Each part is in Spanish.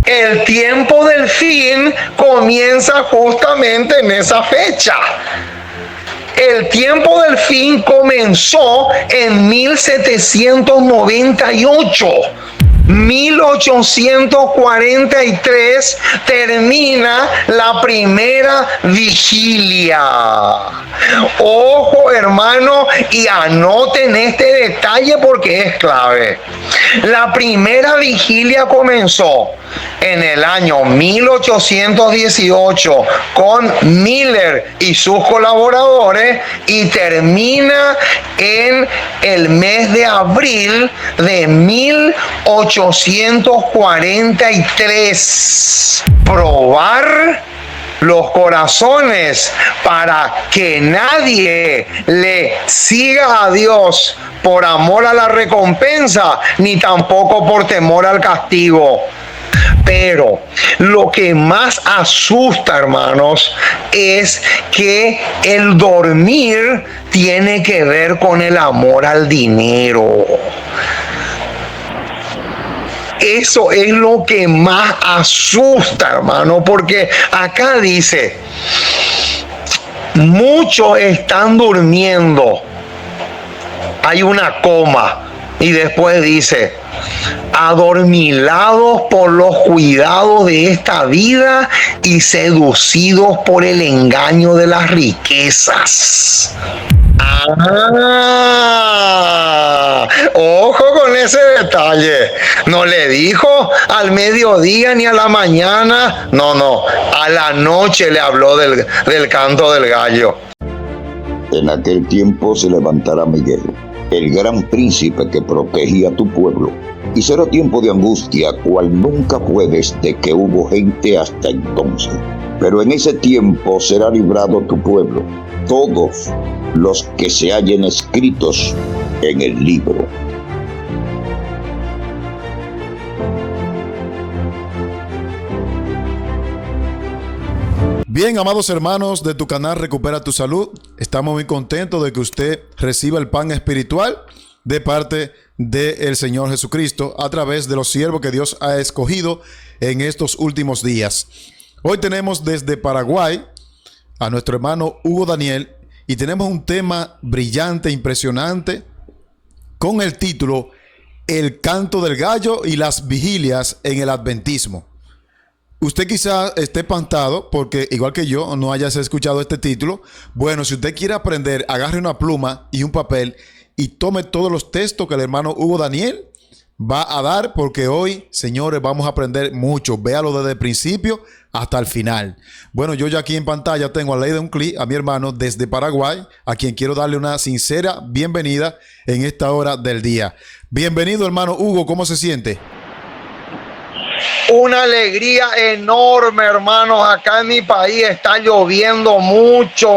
El tiempo del fin comienza justamente en esa fecha. El tiempo del fin comenzó en 1798. 1843 termina la primera vigilia. Ojo, hermano, y anoten este detalle porque es clave. La primera vigilia comenzó en el año 1818 con Miller y sus colaboradores y termina en el mes de abril de 1843. Probar los corazones para que nadie le siga a Dios por amor a la recompensa, ni tampoco por temor al castigo. Pero lo que más asusta, hermanos, es que el dormir tiene que ver con el amor al dinero. Eso es lo que más asusta, hermano, porque acá dice, muchos están durmiendo. Hay una coma y después dice, adormilados por los cuidados de esta vida y seducidos por el engaño de las riquezas. Ojo con ese detalle. No le dijo al mediodía ni a la mañana. No, a la noche le habló del canto del gallo. En aquel tiempo se levantará Miguel, el gran príncipe que protegía a tu pueblo, y será tiempo de angustia, cual nunca fue desde que hubo gente hasta entonces. Pero en ese tiempo será librado tu pueblo, todos los que se hallen escritos en el libro. Bien, amados hermanos de tu canal Recupera tu Salud, estamos muy contentos de que usted reciba el pan espiritual de parte del Señor Jesucristo a través de los siervos que Dios ha escogido en estos últimos días. Hoy tenemos desde Paraguay a nuestro hermano Hugo Daniel y tenemos un tema brillante, impresionante, con el título El canto del gallo y las vigilias en el adventismo. Usted quizá esté espantado porque, igual que yo, no hayas escuchado este título. Bueno, si usted quiere aprender, agarre una pluma y un papel y tome todos los textos que el hermano Hugo Daniel va a dar, porque hoy, señores, vamos a aprender mucho. Véalo desde el principio hasta el final. Bueno, yo ya aquí en pantalla tengo a ley de un clic a mi hermano desde Paraguay, a quien quiero darle una sincera bienvenida en esta hora del día. Bienvenido, hermano Hugo, ¿cómo se siente? Una alegría enorme, hermanos. Acá en mi país está lloviendo mucho,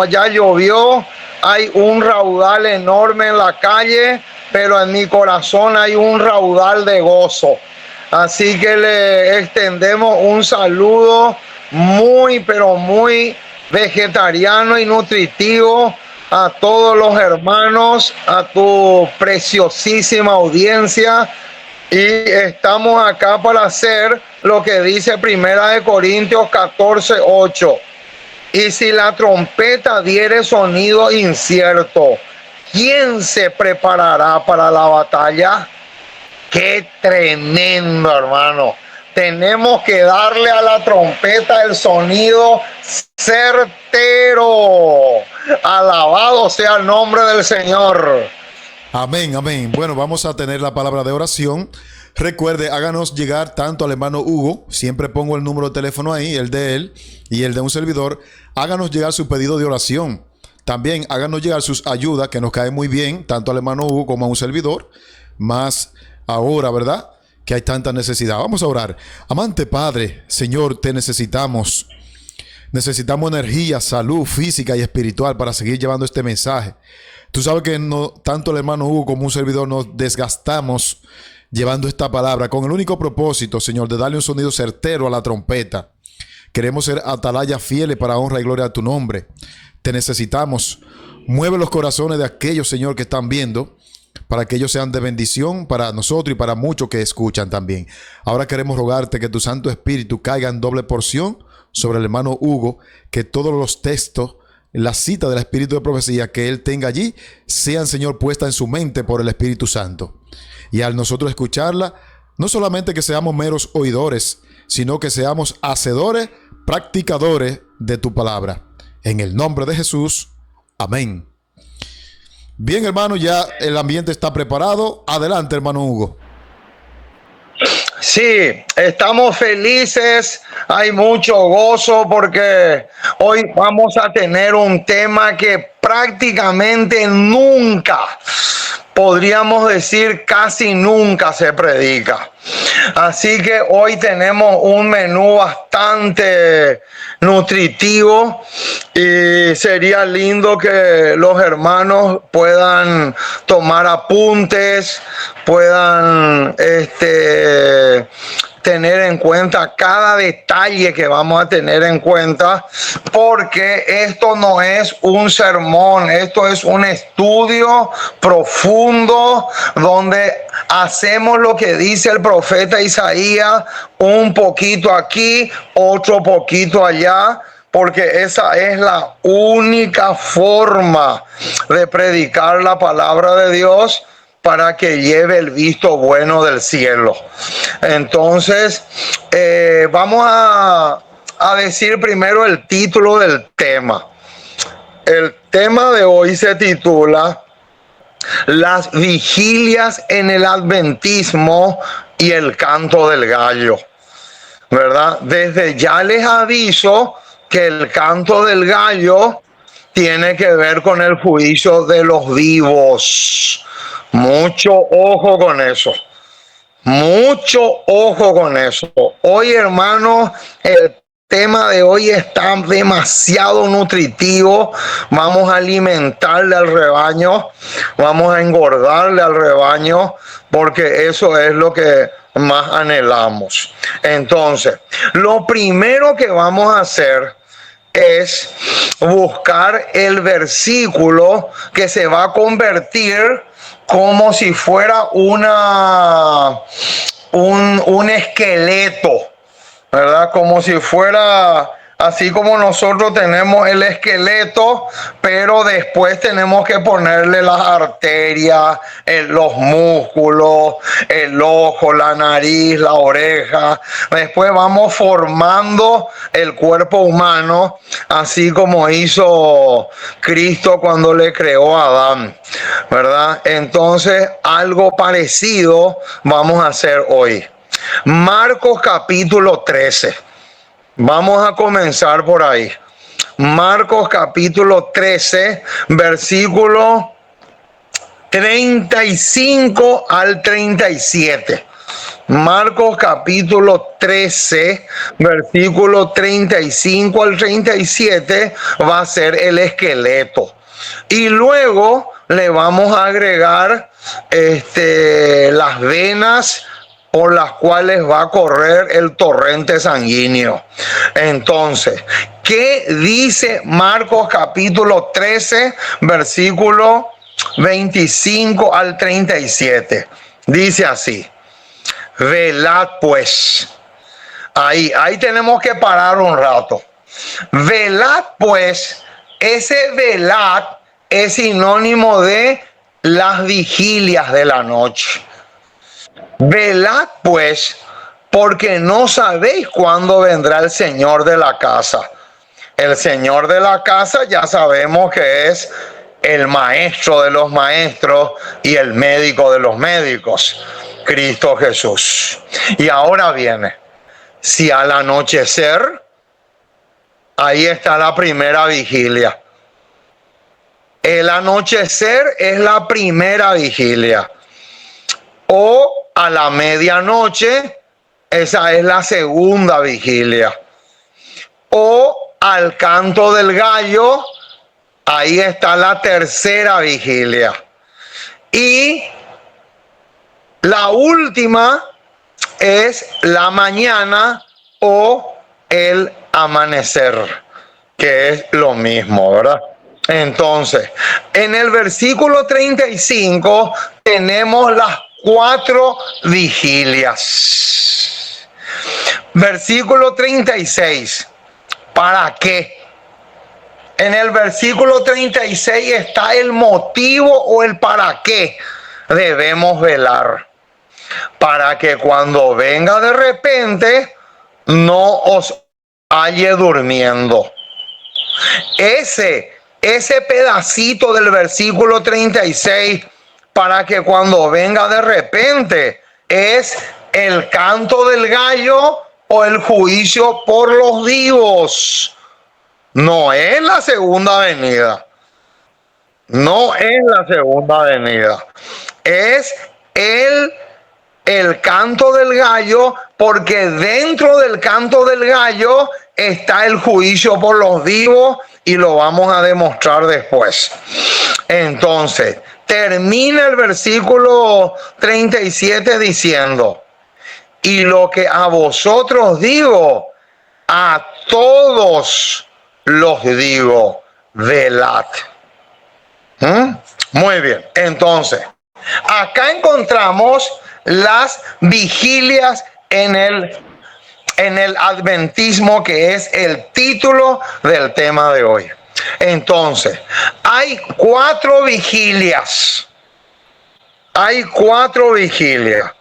ya llovió. Hay un raudal enorme en la calle, pero en mi corazón hay un raudal de gozo. Así que le extendemos un saludo muy, pero muy vegetariano y nutritivo a todos los hermanos, a tu preciosísima audiencia. Y estamos acá para hacer lo que dice 1 Corintios 14:8. Y si la trompeta diere sonido incierto, ¿quién se preparará para la batalla? ¡Qué tremendo, hermano! Tenemos que darle a la trompeta el sonido certero. Alabado sea el nombre del Señor. Amén, amén. Bueno, vamos a tener la palabra de oración. Recuerde, háganos llegar tanto al hermano Hugo, siempre pongo el número de teléfono ahí, el de él y el de un servidor. Háganos llegar su pedido de oración. También háganos llegar sus ayudas, que nos cae muy bien, tanto al hermano Hugo como a un servidor. Más ahora, ¿verdad?, que hay tanta necesidad. Vamos a orar. Amante Padre, Señor, te necesitamos. Necesitamos energía, salud física y espiritual para seguir llevando este mensaje. Tú sabes que tanto el hermano Hugo como un servidor nos desgastamos llevando esta palabra con el único propósito, Señor, de darle un sonido certero a la trompeta. Queremos ser atalayas fieles para honra y gloria a tu nombre. Te necesitamos. Mueve los corazones de aquellos, Señor, que están viendo para que ellos sean de bendición para nosotros y para muchos que escuchan también. Ahora queremos rogarte que tu Santo Espíritu caiga en doble porción sobre el hermano Hugo, que todos los textos, la cita del Espíritu de profecía que él tenga allí, sean, Señor, puestas en su mente por el Espíritu Santo. Y al nosotros escucharla, no solamente que seamos meros oidores, sino que seamos hacedores, practicadores de tu palabra. En el nombre de Jesús. Amén. Bien, hermano, ya el ambiente está preparado. Adelante, hermano Hugo. Sí, estamos felices, hay mucho gozo porque hoy vamos a tener un tema que prácticamente nunca, podríamos decir casi nunca se predica. Así que hoy tenemos un menú bastante nutritivo y sería lindo que los hermanos puedan tomar apuntes, puedan tener en cuenta cada detalle que vamos a tener en cuenta, porque esto no es un sermón, esto es un estudio profundo donde hacemos lo que dice el profeta Isaías, un poquito aquí, otro poquito allá, porque esa es la única forma de predicar la palabra de Dios para que lleve el visto bueno del cielo. Entonces, vamos a decir primero el título del tema. El tema de hoy se titula Las vigilias en el adventismo y el canto del gallo, ¿verdad? Desde ya les aviso que el canto del gallo tiene que ver con el juicio de los vivos. Mucho ojo con eso. Mucho ojo con eso. Hoy, hermanos, el tema de hoy está demasiado nutritivo. Vamos a alimentarle al rebaño, vamos a engordarle al rebaño, porque eso es lo que más anhelamos. Entonces, lo primero que vamos a hacer es buscar el versículo que se va a convertir como si fuera un esqueleto, ¿verdad? Como si fuera, así como nosotros tenemos el esqueleto, pero después tenemos que ponerle las arterias, los músculos, el ojo, la nariz, la oreja. Después vamos formando el cuerpo humano, así como hizo Cristo cuando le creó a Adán, ¿verdad? Entonces, algo parecido vamos a hacer hoy. Marcos capítulo 13. Vamos a comenzar por ahí. Marcos capítulo 13, versículo 35 al 37. Marcos capítulo 13, versículo 35 al 37 va a ser el esqueleto. Y luego le vamos a agregar las venas por las cuales va a correr el torrente sanguíneo. Entonces, ¿qué dice Marcos capítulo 13, versículo 25 al 37? Dice así: velad pues. Ahí tenemos que parar un rato. Velad pues, ese velad es sinónimo de las vigilias de la noche. Velad pues, porque no sabéis cuándo vendrá el Señor de la casa. El Señor de la casa ya sabemos que es el maestro de los maestros y el médico de los médicos, Cristo Jesús. Y ahora viene, si al anochecer, ahí está la primera vigilia. El anochecer es la primera vigilia. O a la medianoche, esa es la segunda vigilia. O al canto del gallo, ahí está la tercera vigilia. Y la última es la mañana o el amanecer, que es lo mismo, ¿verdad? Entonces, en el versículo 35 tenemos las 4 vigilias. Versículo 36. ¿Para qué? En el versículo 36 está el motivo o el para qué debemos velar. Para que cuando venga de repente no os halle durmiendo. Ese pedacito del versículo 36, para que cuando venga de repente, es el canto del gallo o el juicio por los vivos. No es la segunda venida. No es la segunda venida. Es el canto del gallo, porque dentro del canto del gallo está el juicio por los vivos y lo vamos a demostrar después. Entonces, termina el versículo 37 diciendo: y lo que a vosotros digo, a todos los digo, velad. Muy bien, entonces, acá encontramos las vigilias en el adventismo, que es el título del tema de hoy. Entonces, hay 4 vigilias. Hay 4 vigilias.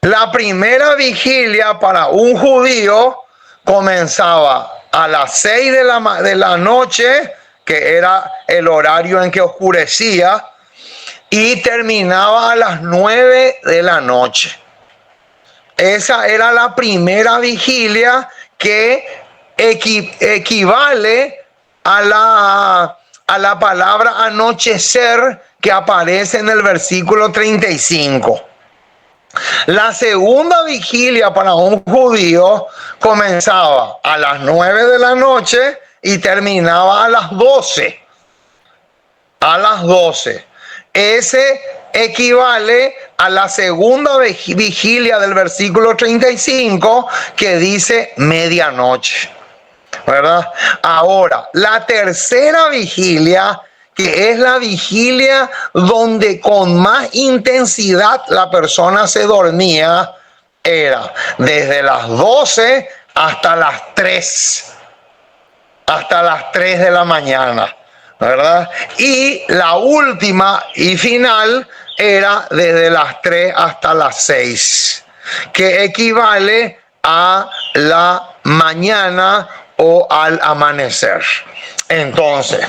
La primera vigilia para un judío comenzaba a las 6 de la noche, que era el horario en que oscurecía, y terminaba a las 9 de la noche. Esa era la primera vigilia, que equivale a la palabra anochecer que aparece en el versículo 35. La segunda vigilia para un judío comenzaba a las 9 de la noche y terminaba a las 12. A las 12. Ese equivale a la segunda vigilia del versículo 35, que dice medianoche, ¿verdad? Ahora, la tercera vigilia, que es la vigilia donde con más intensidad la persona se dormía, era desde las 12 hasta las 3. Hasta las 3 de la mañana, ¿verdad? Y la última y final era desde las 3 hasta las 6, que equivale a la mañana o al amanecer. Entonces,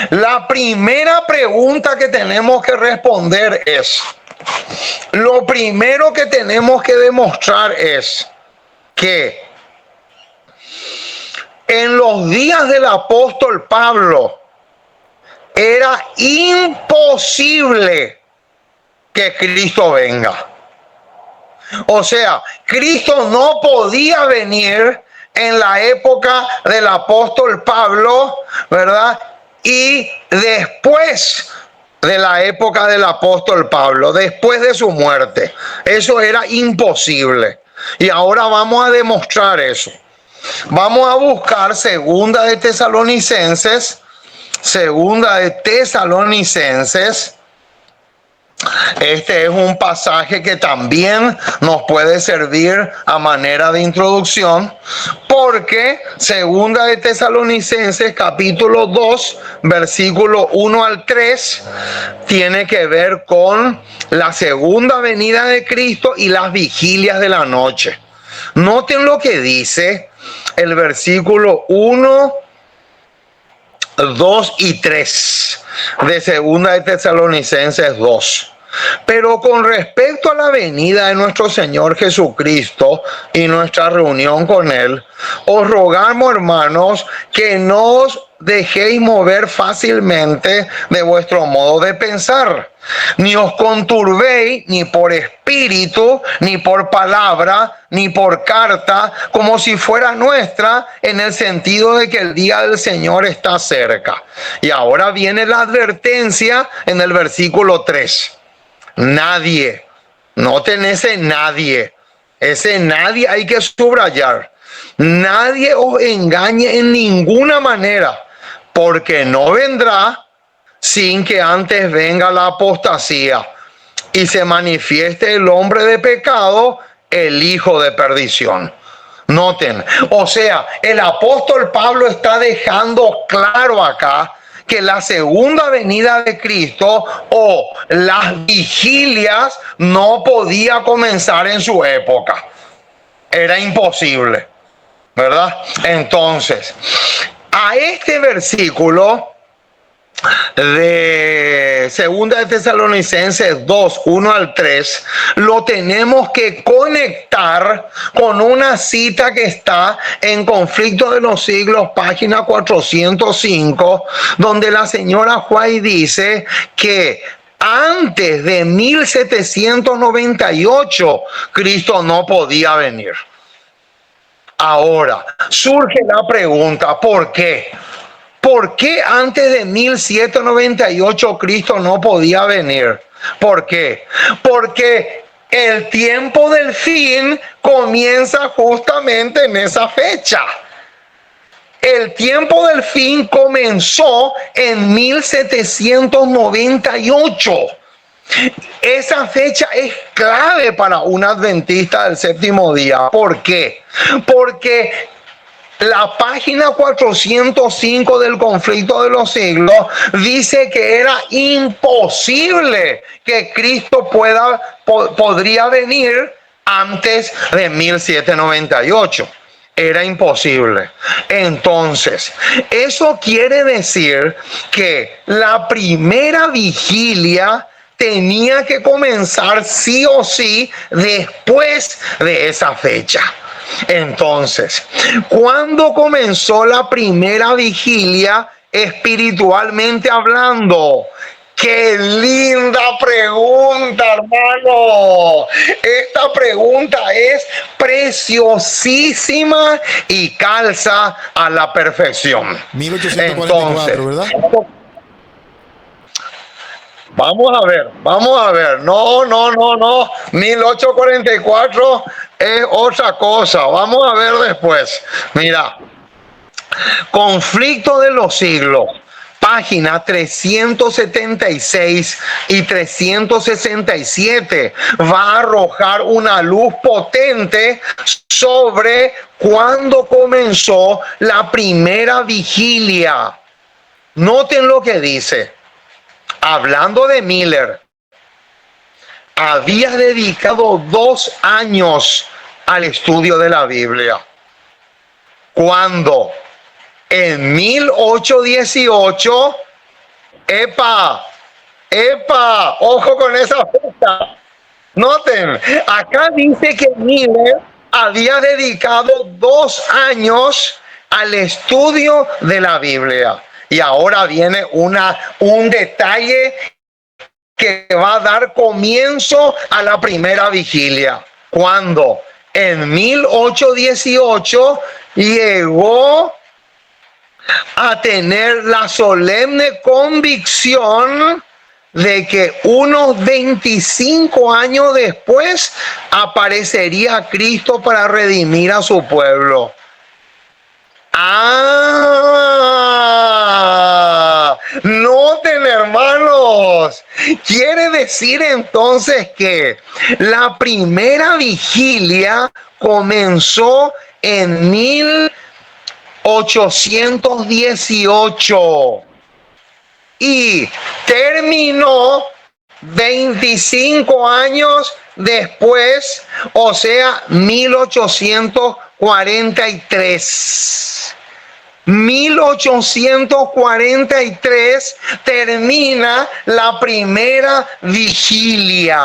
la primera pregunta que tenemos que responder es, lo primero que tenemos que demostrar es que en los días del apóstol Pablo era imposible que Cristo venga. O sea, Cristo no podía venir en la época del apóstol Pablo, ¿verdad? Y después de la época del apóstol Pablo, después de su muerte. Eso era imposible. Y ahora vamos a demostrar eso. Vamos a buscar Segunda de Tesalonicenses. Este es un pasaje que también nos puede servir a manera de introducción, porque Segunda de Tesalonicenses capítulo 2, versículo 1 al 3, tiene que ver con la segunda venida de Cristo y las vigilias de la noche. Noten lo que dice el versículo 1, 2 y 3 de Segunda de Tesalonicenses 2. Pero con respecto a la venida de nuestro Señor Jesucristo y nuestra reunión con Él, os rogamos, hermanos, que no os dejéis mover fácilmente de vuestro modo de pensar, ni os conturbéis ni por espíritu, ni por palabra, ni por carta, como si fuera nuestra, en el sentido de que el día del Señor está cerca. Y ahora viene la advertencia en el versículo 3. Nadie, noten ese nadie hay que subrayar. Nadie os engañe en ninguna manera, porque no vendrá sin que antes venga la apostasía y se manifieste el hombre de pecado, el hijo de perdición. Noten, o sea, el apóstol Pablo está dejando claro acá que la segunda venida de Cristo o las vigilias no podía comenzar en su época. Era imposible, ¿verdad? Entonces, a este versículo de Segunda de Tesalonicenses 2, 1 al 3, lo tenemos que conectar con una cita que está en Conflicto de los Siglos, página 405, donde la señora White dice que antes de 1798 Cristo no podía venir. Ahora, surge la pregunta, ¿por qué? ¿Por qué antes de 1798 Cristo no podía venir? ¿Por qué? Porque el tiempo del fin comienza justamente en esa fecha. El tiempo del fin comenzó en 1798. Esa fecha es clave para un adventista del séptimo día. ¿Por qué? Porque la página 405 del Conflicto de los Siglos dice que era imposible que Cristo podría venir antes de 1798. Era imposible. Entonces, eso quiere decir que la primera vigilia tenía que comenzar sí o sí después de esa fecha. Entonces, ¿cuándo comenzó la primera vigilia espiritualmente hablando? ¡Qué linda pregunta, hermano! Esta pregunta es preciosísima y calza a la perfección. 1844, entonces, ¿verdad? Vamos a ver. No. 1844 es otra cosa. Vamos a ver después. Mira, Conflicto de los Siglos, página 376 y 367, va a arrojar una luz potente sobre cuándo comenzó la primera vigilia. Noten lo que dice. Hablando de Miller, había dedicado 2 años al estudio de la Biblia. Cuando en 1818, ojo con esa fecha. Noten, acá dice que Miller había dedicado 2 años al estudio de la Biblia. Y ahora viene un detalle que va a dar comienzo a la primera vigilia. Cuando en 1818 llegó a tener la solemne convicción de que unos 25 años después aparecería Cristo para redimir a su pueblo. Noten, hermanos, quiere decir entonces que la primera vigilia comenzó en 1818 y terminó 25 años después, o sea, 1843. 1843 termina la primera vigilia.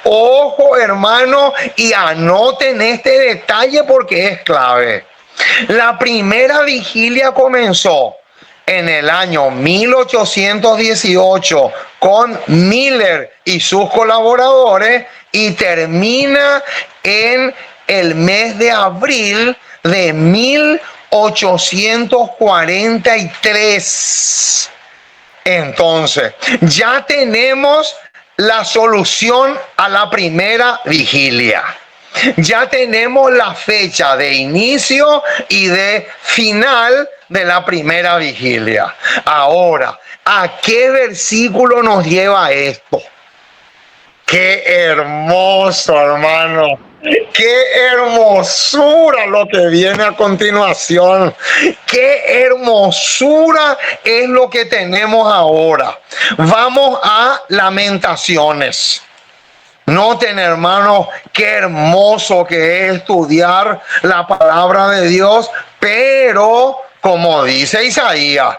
Ojo, hermano, y anoten este detalle porque es clave. La primera vigilia comenzó en el año 1818 con Miller y sus colaboradores y termina en el mes de abril de 1843. Entonces, ya tenemos la solución a la primera vigilia. Ya tenemos la fecha de inicio y de final de la primera vigilia. Ahora, ¿a qué versículo nos lleva esto? Qué hermoso, hermano. Qué hermosura lo que viene a continuación. Qué hermosura es lo que tenemos ahora. Vamos a Lamentaciones. Noten, hermanos, qué hermoso que es estudiar la palabra de Dios, pero como dice Isaías,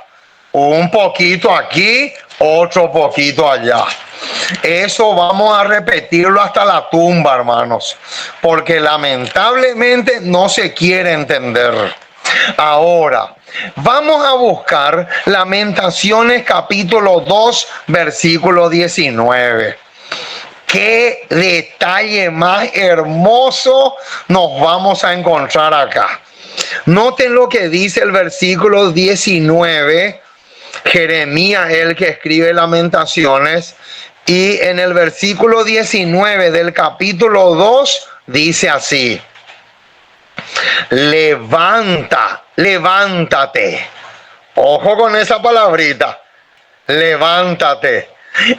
un poquito aquí, otro poquito allá. Eso vamos a repetirlo hasta la tumba, hermanos, porque lamentablemente no se quiere entender. Ahora, vamos a buscar Lamentaciones capítulo 2, versículo 19. Qué detalle más hermoso nos vamos a encontrar acá. Noten lo que dice el versículo 19. Jeremías, el que escribe Lamentaciones, y en el versículo 19 del capítulo 2 dice así: levántate. Ojo con esa palabrita, levántate.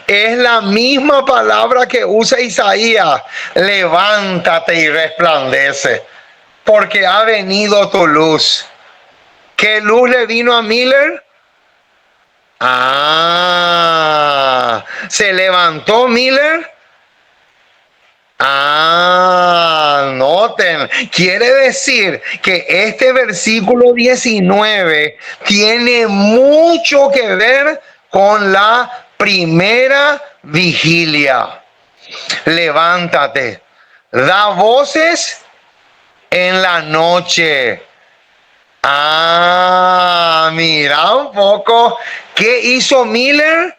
Es la misma palabra que usa Isaías: levántate y resplandece, porque ha venido tu luz. ¿Qué luz le vino a Miller? ¿Se levantó Miller? Noten, quiere decir que este versículo 19 tiene mucho que ver con la primera vigilia. Levántate, da voces en la noche. Mira un poco. ¿Qué hizo Miller?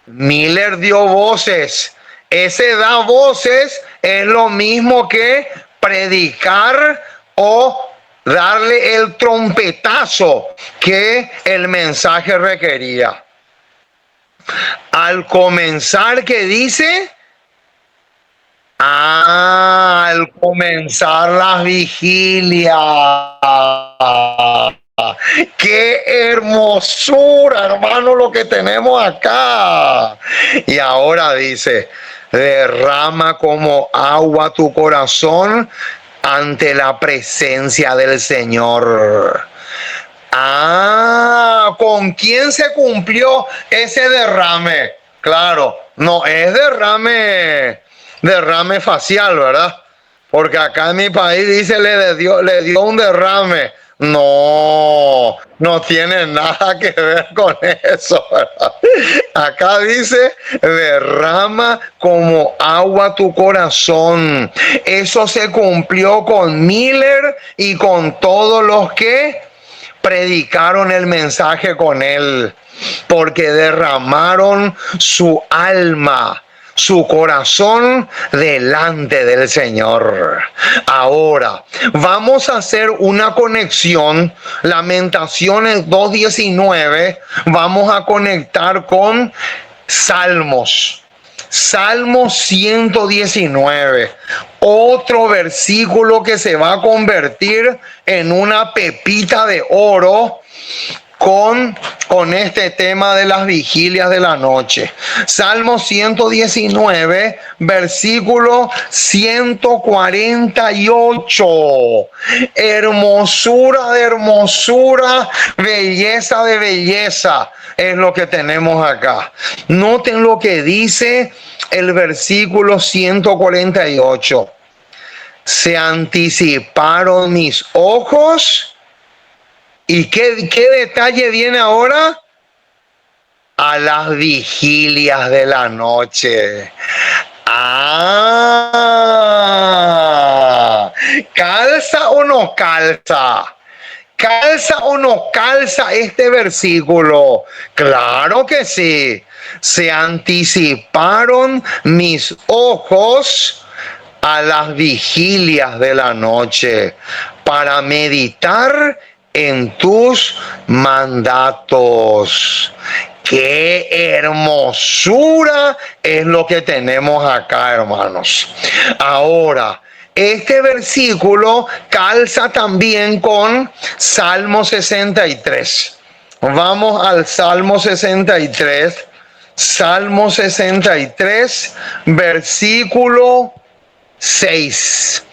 Miller dio voces. Ese da voces es lo mismo que predicar o darle el trompetazo que el mensaje requería. Al comenzar, ¿qué dice? Al comenzar las vigilias. Qué hermosura, hermano, lo que tenemos acá. Y ahora dice: derrama como agua tu corazón ante la presencia del Señor. ¿Con quién se cumplió ese derrame? Claro, no es derrame facial, ¿verdad? Porque acá en mi país dice le dio un derrame. No tiene nada que ver con eso, ¿verdad? Acá dice: derrama como agua tu corazón. Eso se cumplió con Miller y con todos los que predicaron el mensaje con él, porque derramaron su alma, su corazón delante del Señor. Ahora vamos a hacer una conexión. Lamentaciones 2:19 vamos a conectar con Salmos. Salmo 119, otro versículo que se va a convertir en una pepita de oro con este tema de las vigilias de la noche. Salmo 119, versículo 148. Hermosura de hermosura, belleza de belleza es lo que tenemos acá. Noten lo que dice el versículo 148. Se anticiparon mis ojos. ¿Y qué detalle viene ahora? A las vigilias de la noche. ¿Calza o no calza? ¿Calza o no calza este versículo? Claro que sí. Se anticiparon mis ojos a las vigilias de la noche para meditar en tus mandatos. ¡Qué hermosura es lo que tenemos acá, hermanos! Ahora, este versículo calza también con Salmo 63. Vamos al Salmo 63. Salmo 63, versículo 6.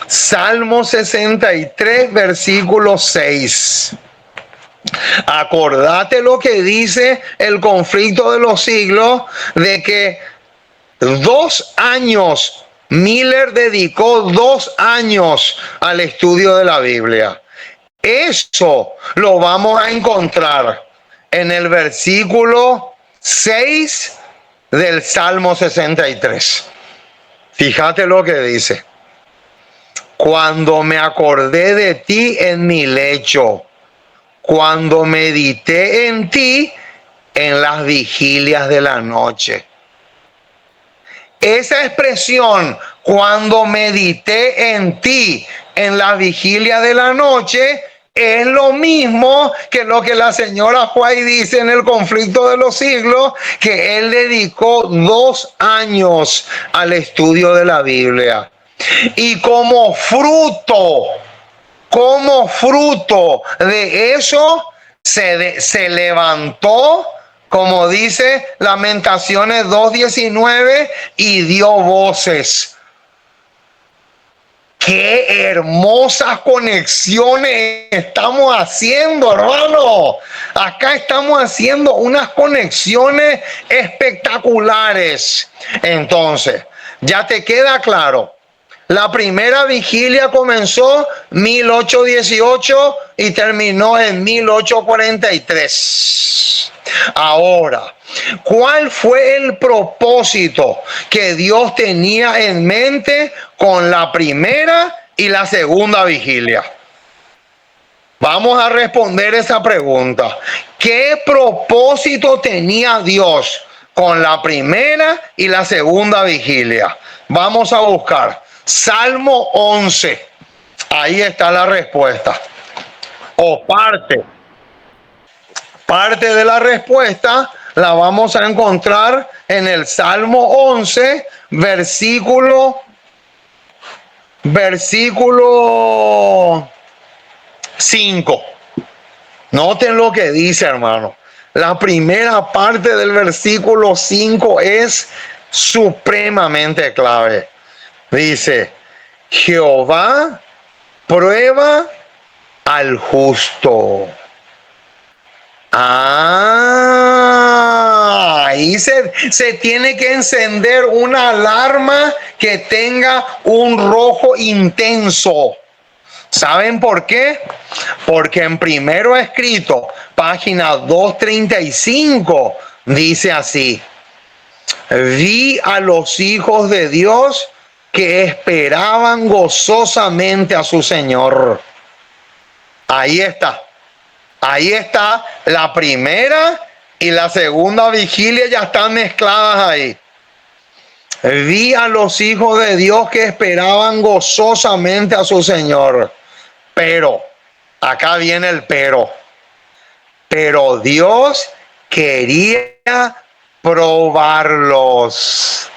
Salmo 63, versículo 6. Acordate lo que dice el conflicto de los siglos, de que 2 años, Miller dedicó 2 años al estudio de la Biblia. Eso lo vamos a encontrar en el versículo 6 del Salmo 63. Fíjate lo que dice. Cuando me acordé de ti en mi lecho, cuando medité en ti en las vigilias de la noche. Esa expresión, cuando medité en ti en la vigilia de la noche, es lo mismo que lo que la señora White dice en el conflicto de los siglos, que él dedicó 2 años al estudio de la Biblia. Y como fruto de eso, se levantó, como dice Lamentaciones 2:19, y dio voces. Qué hermosas conexiones estamos haciendo, hermano. Acá estamos haciendo unas conexiones espectaculares. Entonces, ya te queda claro. La primera vigilia comenzó 1818 y terminó en 1843. Ahora, ¿cuál fue el propósito que Dios tenía en mente con la primera y la segunda vigilia? Vamos a responder esa pregunta. ¿Qué propósito tenía Dios con la primera y la segunda vigilia? Vamos a buscar Salmo 11. Ahí está la respuesta. O parte de la respuesta la vamos a encontrar en el Salmo 11, versículo 5. Noten lo que dice, hermano. La primera parte del versículo 5 es supremamente clave. Dice, Jehová prueba al justo. Ahí se tiene que encender una alarma que tenga un rojo intenso. ¿Saben por qué? Porque en Primero Escrito, página 235, dice así: vi a los hijos de Dios que esperaban gozosamente a su Señor. Ahí está la primera y la segunda vigilia, ya están mezcladas ahí. Vi a los hijos de Dios que esperaban gozosamente a su Señor. Pero, acá viene el pero Dios quería probarlos.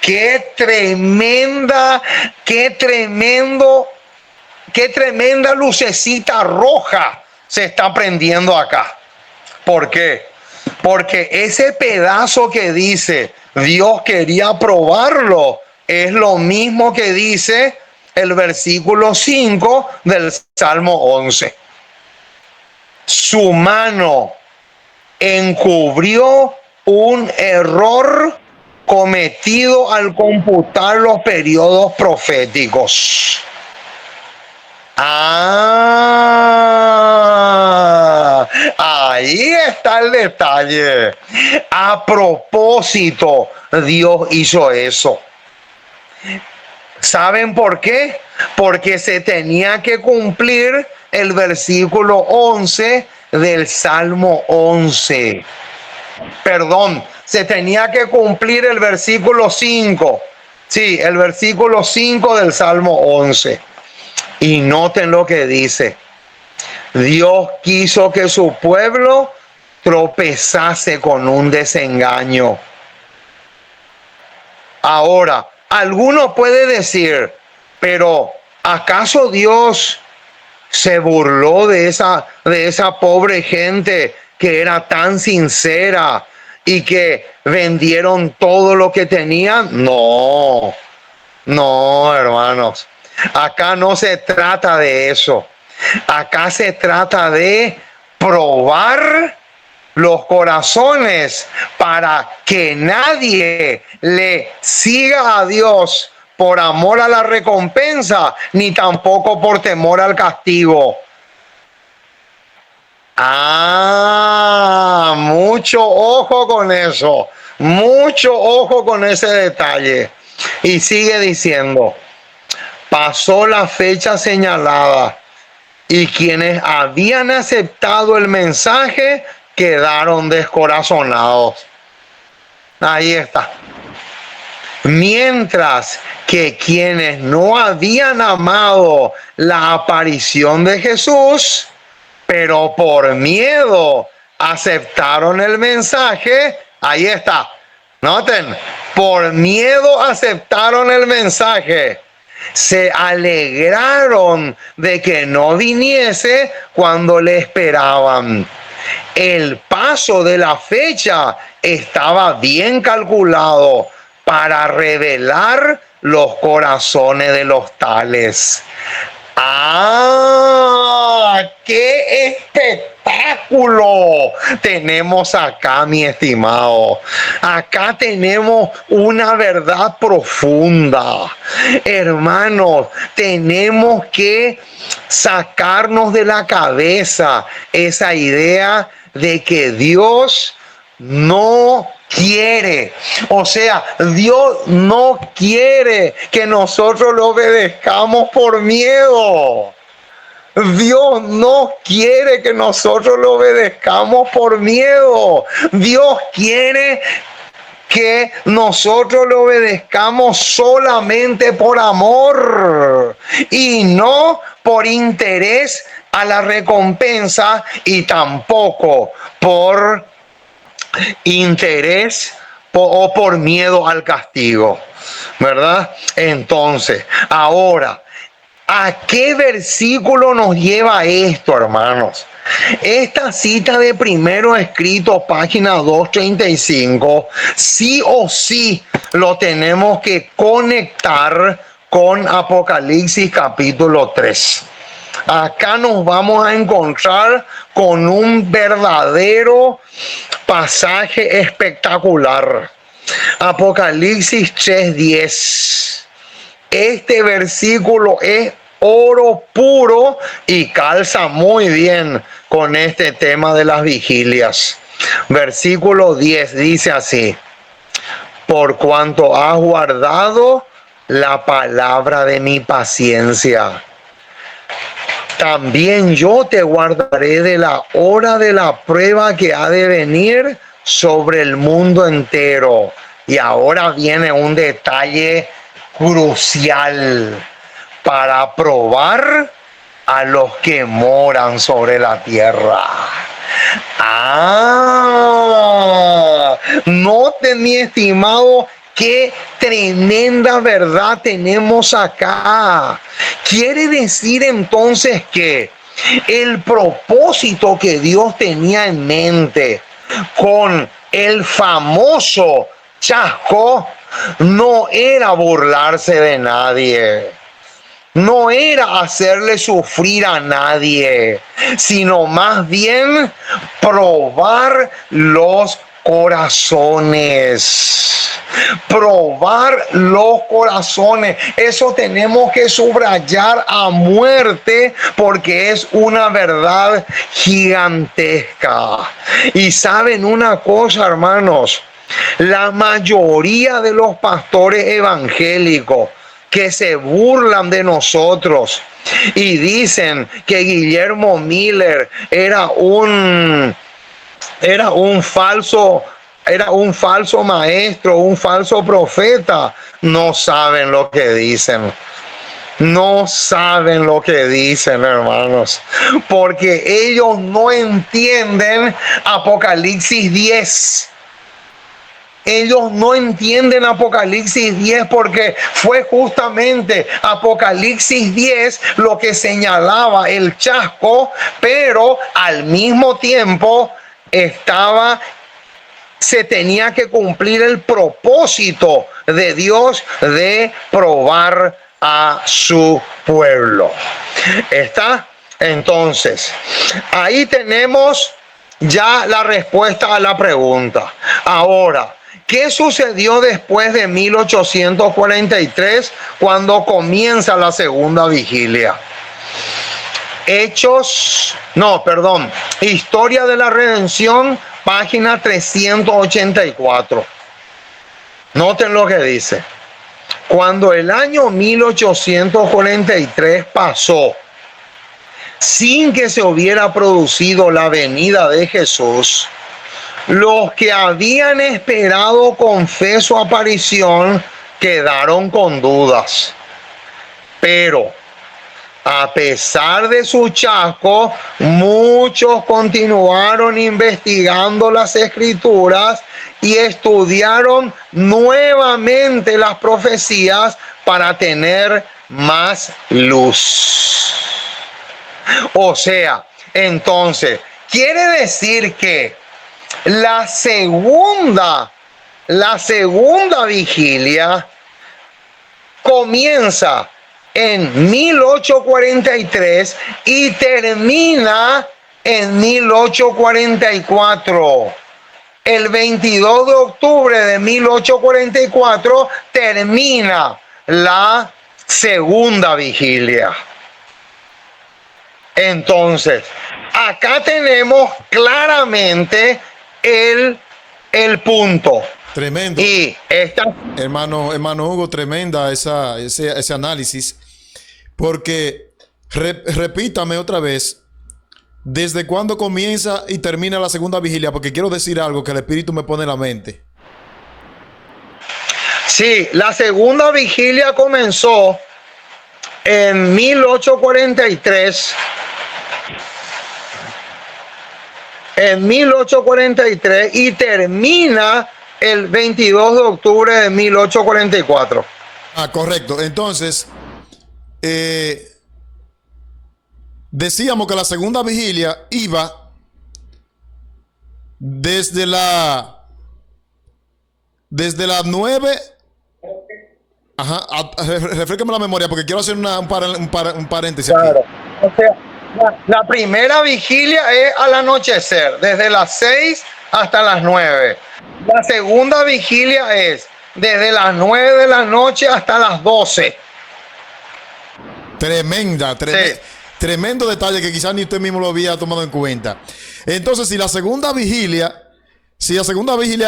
Qué tremenda lucecita roja se está prendiendo acá. ¿Por qué? Porque ese pedazo que dice Dios quería probarlo es lo mismo que dice el versículo 5 del Salmo 11. Su mano encubrió un error cometido al computar los periodos proféticos. Ahí está el detalle. A propósito, Dios hizo eso. ¿Saben por qué? Porque se tenía que cumplir el versículo 11 del Salmo 11. Perdón, se tenía que cumplir el versículo 5. Sí, el versículo 5 del Salmo 11. Y noten lo que dice. Dios quiso que su pueblo tropezase con un desengaño. Ahora, alguno puede decir, pero ¿acaso Dios se burló de esa pobre gente que era tan sincera y que vendieron todo lo que tenían? No, no, hermanos. Acá no se trata de eso. Acá se trata de probar los corazones para que nadie le siga a Dios por amor a la recompensa, ni tampoco por temor al castigo. Mucho ojo con eso, mucho ojo con ese detalle. Y sigue diciendo, pasó la fecha señalada y quienes habían aceptado el mensaje quedaron descorazonados. Ahí está. Mientras que quienes no habían amado la aparición de Jesús, pero por miedo aceptaron el mensaje, ahí está. Noten, por miedo aceptaron el mensaje. Se alegraron de que no viniese cuando le esperaban. El paso de la fecha estaba bien calculado para revelar los corazones de los tales. ¡Qué espectáculo tenemos acá, mi estimado! Acá tenemos una verdad profunda. Hermanos, tenemos que sacarnos de la cabeza esa idea de que Dios no quiere, o sea, Dios no quiere que nosotros lo obedezcamos por miedo. Dios no quiere que nosotros lo obedezcamos por miedo. Dios quiere que nosotros lo obedezcamos solamente por amor y no por interés a la recompensa y tampoco por interés o por miedo al castigo, ¿verdad? Entonces, ahora, ¿a qué versículo nos lleva esto, hermanos? Esta cita de Primero Escritos, página 235, sí o sí lo tenemos que conectar con Apocalipsis capítulo 3. Acá nos vamos a encontrar con un verdadero pasaje espectacular. Apocalipsis 3:10. Este versículo es oro puro y calza muy bien con este tema de las vigilias. Versículo 10 dice así: por cuanto has guardado la palabra de mi paciencia, también yo te guardaré de la hora de la prueba que ha de venir sobre el mundo entero. Y ahora viene un detalle crucial para probar a los que moran sobre la tierra. Noten, mi estimado, qué tremenda verdad tenemos acá. Quiere decir entonces que el propósito que Dios tenía en mente con el famoso chasco no era burlarse de nadie, no era hacerle sufrir a nadie, sino más bien probar los corazones. Probar los corazones. Eso tenemos que subrayar a muerte porque es una verdad gigantesca. Y saben una cosa, hermanos, la mayoría de los pastores evangélicos que se burlan de nosotros y dicen que Guillermo Miller era un falso maestro, un falso profeta, no saben lo que dicen. No saben lo que dicen, hermanos, porque ellos no entienden Apocalipsis 10. Ellos no entienden Apocalipsis 10 porque fue justamente Apocalipsis 10 lo que señalaba el chasco, pero al mismo tiempo se tenía que cumplir el propósito de Dios de probar a su pueblo. ¿Está? Entonces, ahí tenemos ya la respuesta a la pregunta. Ahora, ¿qué sucedió después de 1843 cuando comienza la segunda vigilia? Historia de la Redención, página 384. Noten lo que dice. Cuando el año 1843 pasó, sin que se hubiera producido la venida de Jesús, los que habían esperado con fe su aparición quedaron con dudas. Pero, a pesar de su chasco, muchos continuaron investigando las Escrituras y estudiaron nuevamente las profecías para tener más luz. O sea, entonces, quiere decir que la segunda vigilia comienza en 1843 y termina en 1844. El 22 de octubre de 1844 termina la segunda vigilia. Entonces, acá tenemos claramente el punto. Tremendo. Y hermano Hugo, tremenda ese análisis. Porque, repítame otra vez, ¿desde cuándo comienza y termina la segunda vigilia? Porque quiero decir algo que el Espíritu me pone en la mente. Sí, la segunda vigilia comenzó en 1843. Y termina el 22 de octubre de 1844. Ah, correcto. Entonces, decíamos que la segunda vigilia iba desde las 9. Ajá, refresqueme la memoria porque quiero hacer un paréntesis. Claro. Aquí. O sea, la primera vigilia es al anochecer, desde las 6 hasta las 9. La segunda vigilia es desde las 9 de la noche hasta las 12. Tremendo detalle que quizás ni usted mismo lo había tomado en cuenta. Entonces, si la segunda vigilia es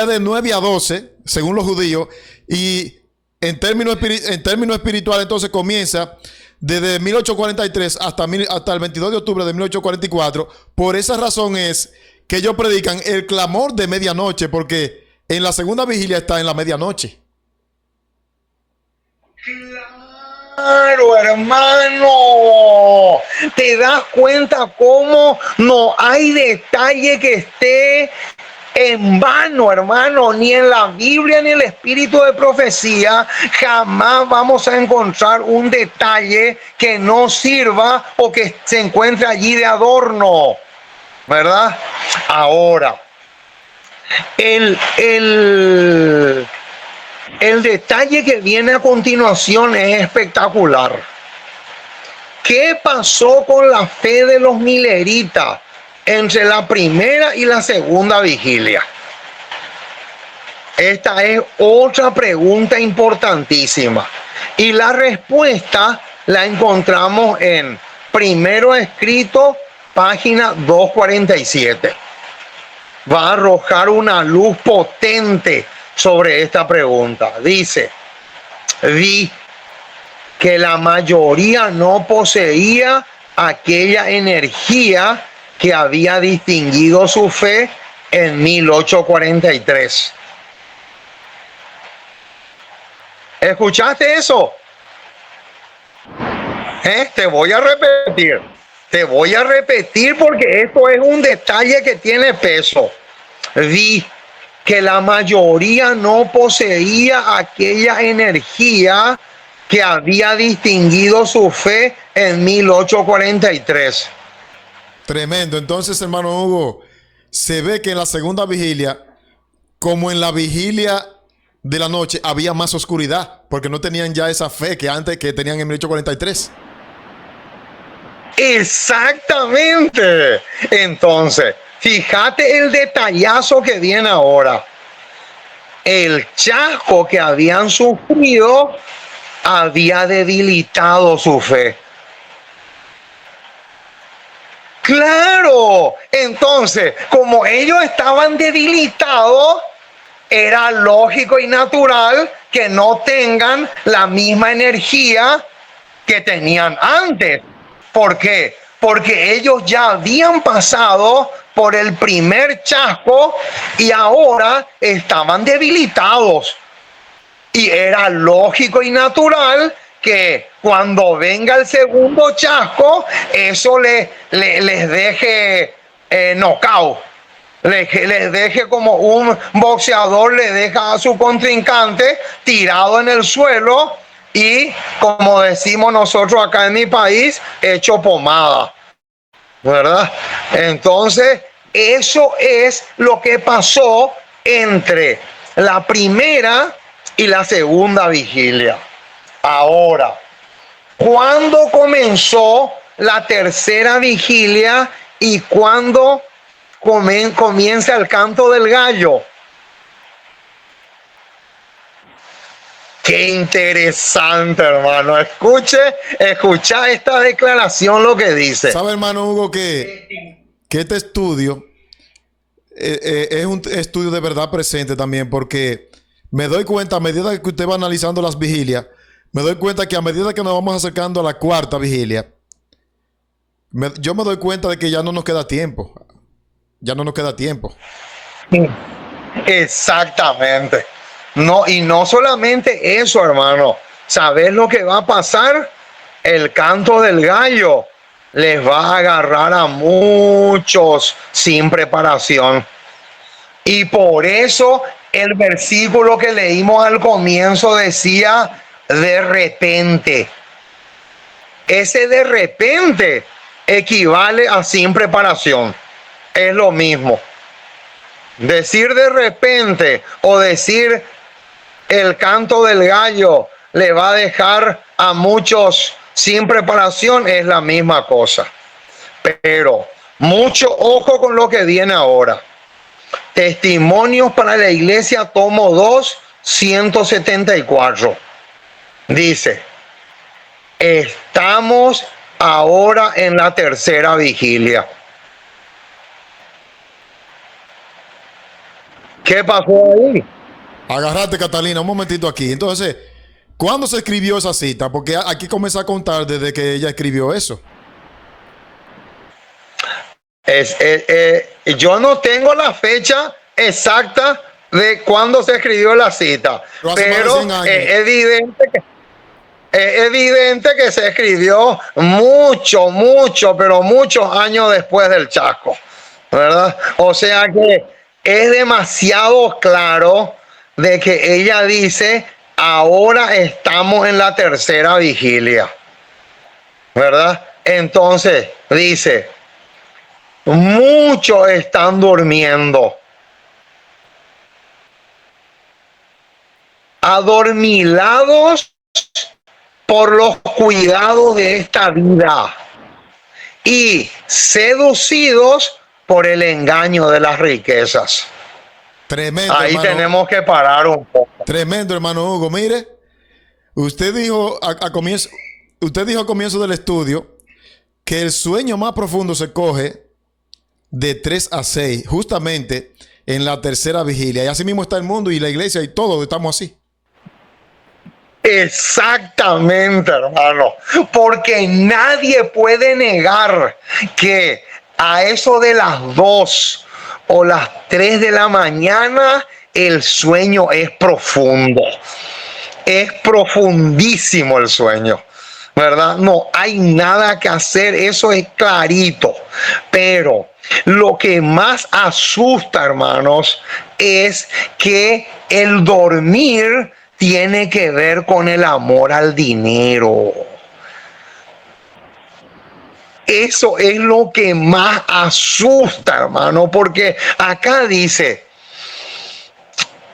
de 9 a 12, según los judíos, y en términos espirituales, entonces comienza desde 1843 hasta el 22 de octubre de 1844. Por esa razón es que ellos predican el clamor de medianoche, porque en la segunda vigilia está en la medianoche. Claro, hermano. ¿Te das cuenta cómo no hay detalle que esté en vano, hermano? Ni en la Biblia ni en el espíritu de profecía jamás vamos a encontrar un detalle que no sirva o que se encuentre allí de adorno, ¿verdad? Ahora, el detalle que viene a continuación es espectacular. ¿Qué pasó con la fe de los mileritas entre la primera y la segunda vigilia? Esta es otra pregunta importantísima. Y la respuesta la encontramos en Primero Escrito, página 247. Va a arrojar una luz potente sobre esta pregunta. Dice: vi que la mayoría no poseía aquella energía que había distinguido su fe en 1843. ¿Escuchaste eso? Te voy a repetir porque esto es un detalle que tiene peso. Vi que la mayoría no poseía aquella energía que había distinguido su fe en 1843. Tremendo. Entonces, hermano Hugo, se ve que en la segunda vigilia, como en la vigilia de la noche, había más oscuridad, porque no tenían ya esa fe que antes que tenían en 1843. Exactamente. Entonces, fíjate el detallazo que viene ahora. El chasco que habían sufrido había debilitado su fe. Claro, entonces, como ellos estaban debilitados, era lógico y natural que no tengan la misma energía que tenían antes. ¿Por qué? Porque ellos ya habían pasado por el primer chasco y ahora estaban debilitados. Y era lógico y natural que cuando venga el segundo chasco, eso les deje knockout. Les deje como un boxeador le deja a su contrincante tirado en el suelo y, como decimos nosotros acá en mi país, hecho pomada, ¿verdad? Entonces, eso es lo que pasó entre la primera y la segunda vigilia. Ahora, ¿cuándo comenzó la tercera vigilia y cuándo comienza el canto del gallo? Qué interesante, hermano. Escucha esta declaración, lo que dice. ¿Sabe, hermano Hugo, que este estudio es un estudio de verdad presente también? Porque me doy cuenta, a medida que usted va analizando las vigilias, me doy cuenta que a medida que nos vamos acercando a la cuarta vigilia, yo me doy cuenta de que ya no nos queda tiempo. Ya no nos queda tiempo. Exactamente. No, y no solamente eso, hermano. ¿Sabes lo que va a pasar? El canto del gallo les va a agarrar a muchos sin preparación. Y por eso el versículo que leímos al comienzo decía de repente. Ese de repente equivale a sin preparación. Es lo mismo. Decir de repente o decir el canto del gallo le va a dejar a muchos sin preparación es la misma cosa. Pero mucho ojo con lo que viene ahora. Testimonios para la Iglesia, tomo 2, 174. Dice, estamos ahora en la tercera vigilia. ¿Qué pasó ahí? Agarrate, Catalina, un momentito aquí. Entonces, ¿cuándo se escribió esa cita? Porque aquí comienza a contar desde que ella escribió eso. Yo no tengo la fecha exacta de cuándo se escribió la cita, pero es evidente que se escribió pero muchos años después del chasco, ¿verdad? O sea que es demasiado claro de que ella dice, ahora estamos en la tercera vigilia, ¿verdad? Entonces dice, muchos están durmiendo, adormilados por los cuidados de esta vida y seducidos por el engaño de las riquezas. Tremendo. Ahí hermano. tenemos que parar un poco. Tremendo, hermano Hugo. Mire, usted dijo a comienzo del estudio que el sueño más profundo se coge de 3 a 6, justamente en la tercera vigilia. Y así mismo está el mundo y la iglesia y todos estamos así. Exactamente, hermano. Porque nadie puede negar que a eso de las 2 o las 3 de la mañana el sueño es profundo. Es profundísimo el sueño, ¿verdad? No hay nada que hacer, eso es clarito. Pero Lo que más asusta, hermanos, es que el dormir tiene que ver con el amor al dinero. Eso es lo que más asusta, hermano, porque acá dice,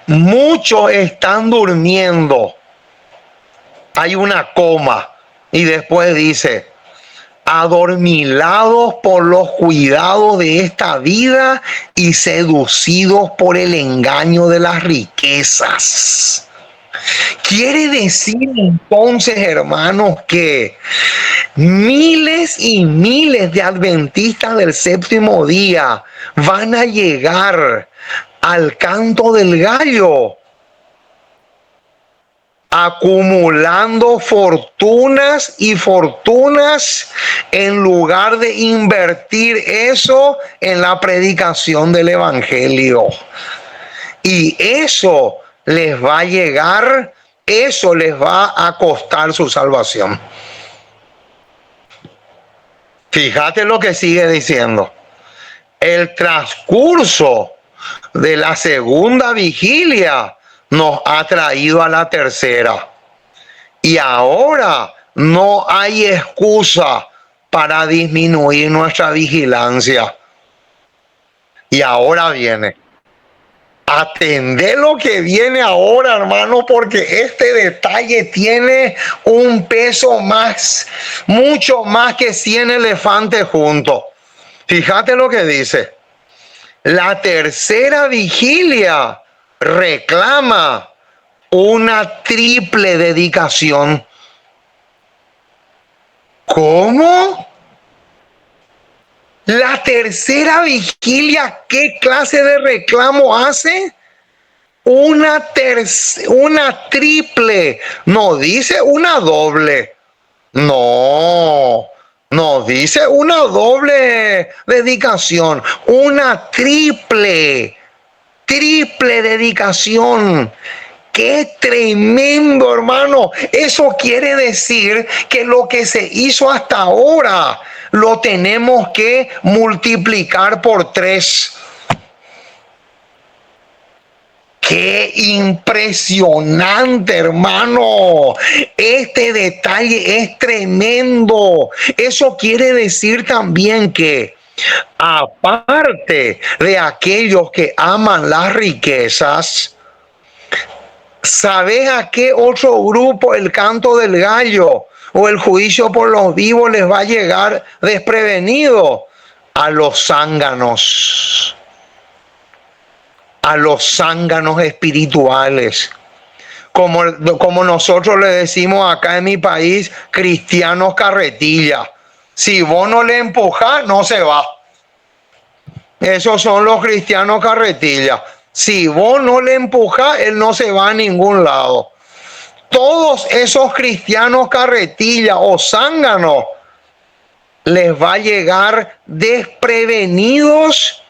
muchos están durmiendo. Hay una coma y después dice, adormilados por los cuidados de esta vida y seducidos por el engaño de las riquezas. Quiere decir entonces, hermanos, que miles y miles de adventistas del séptimo día van a llegar al canto del gallo, acumulando fortunas y fortunas en lugar de invertir eso en la predicación del evangelio. Y eso les va a llegar, eso les va a costar su salvación. Fíjate lo que sigue diciendo. El transcurso de la segunda vigilia nos ha traído a la tercera. Y ahora no hay excusa para disminuir nuestra vigilancia. Y ahora viene. Atender lo que viene ahora, hermano, porque este detalle tiene un peso más, mucho más que 100 elefantes juntos. Fíjate lo que dice. La tercera vigilia reclama una triple dedicación. ¿Cómo? La tercera vigilia, ¿qué clase de reclamo hace? Una triple, no dice una doble. No dice una doble dedicación, una triple dedicación. ¡Qué tremendo, hermano! Eso quiere decir que lo que se hizo hasta ahora lo tenemos que multiplicar por 3. ¡Qué impresionante, hermano! Este detalle es tremendo. Eso quiere decir también que, aparte de aquellos que aman las riquezas, ¿sabes a qué otro grupo el canto del gallo o el juicio por los vivos les va a llegar desprevenido? A los zánganos. A los zánganos espirituales. Como nosotros le decimos acá en mi país, cristianos carretilla. Si vos no le empujás, no se va. Esos son los cristianos carretilla. Si vos no le empujás, él no se va a ningún lado. Todos esos cristianos carretilla o zánganos les va a llegar desprevenidos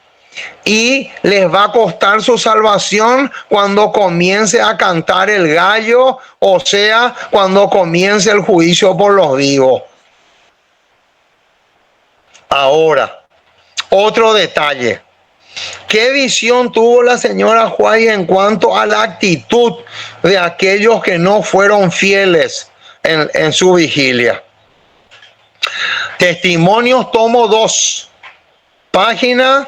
y les va a costar su salvación cuando comience a cantar el gallo, o sea, cuando comience el juicio por los vivos. Ahora, otro detalle. ¿Qué visión tuvo la señora White en cuanto a la actitud de aquellos que no fueron fieles en su vigilia? Testimonios, tomo 2, página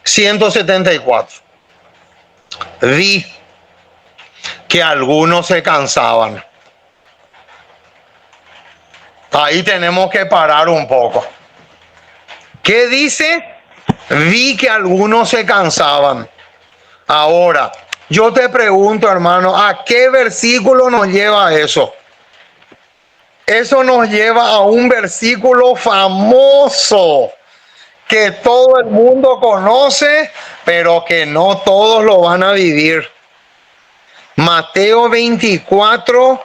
174. Vi que algunos se cansaban. Ahí tenemos que parar un poco. ¿Qué dice? Vi que algunos se cansaban. Ahora, yo te pregunto, hermano, ¿a qué versículo nos lleva eso? Eso nos lleva a un versículo famoso que todo el mundo conoce, pero que no todos lo van a vivir. Mateo 24,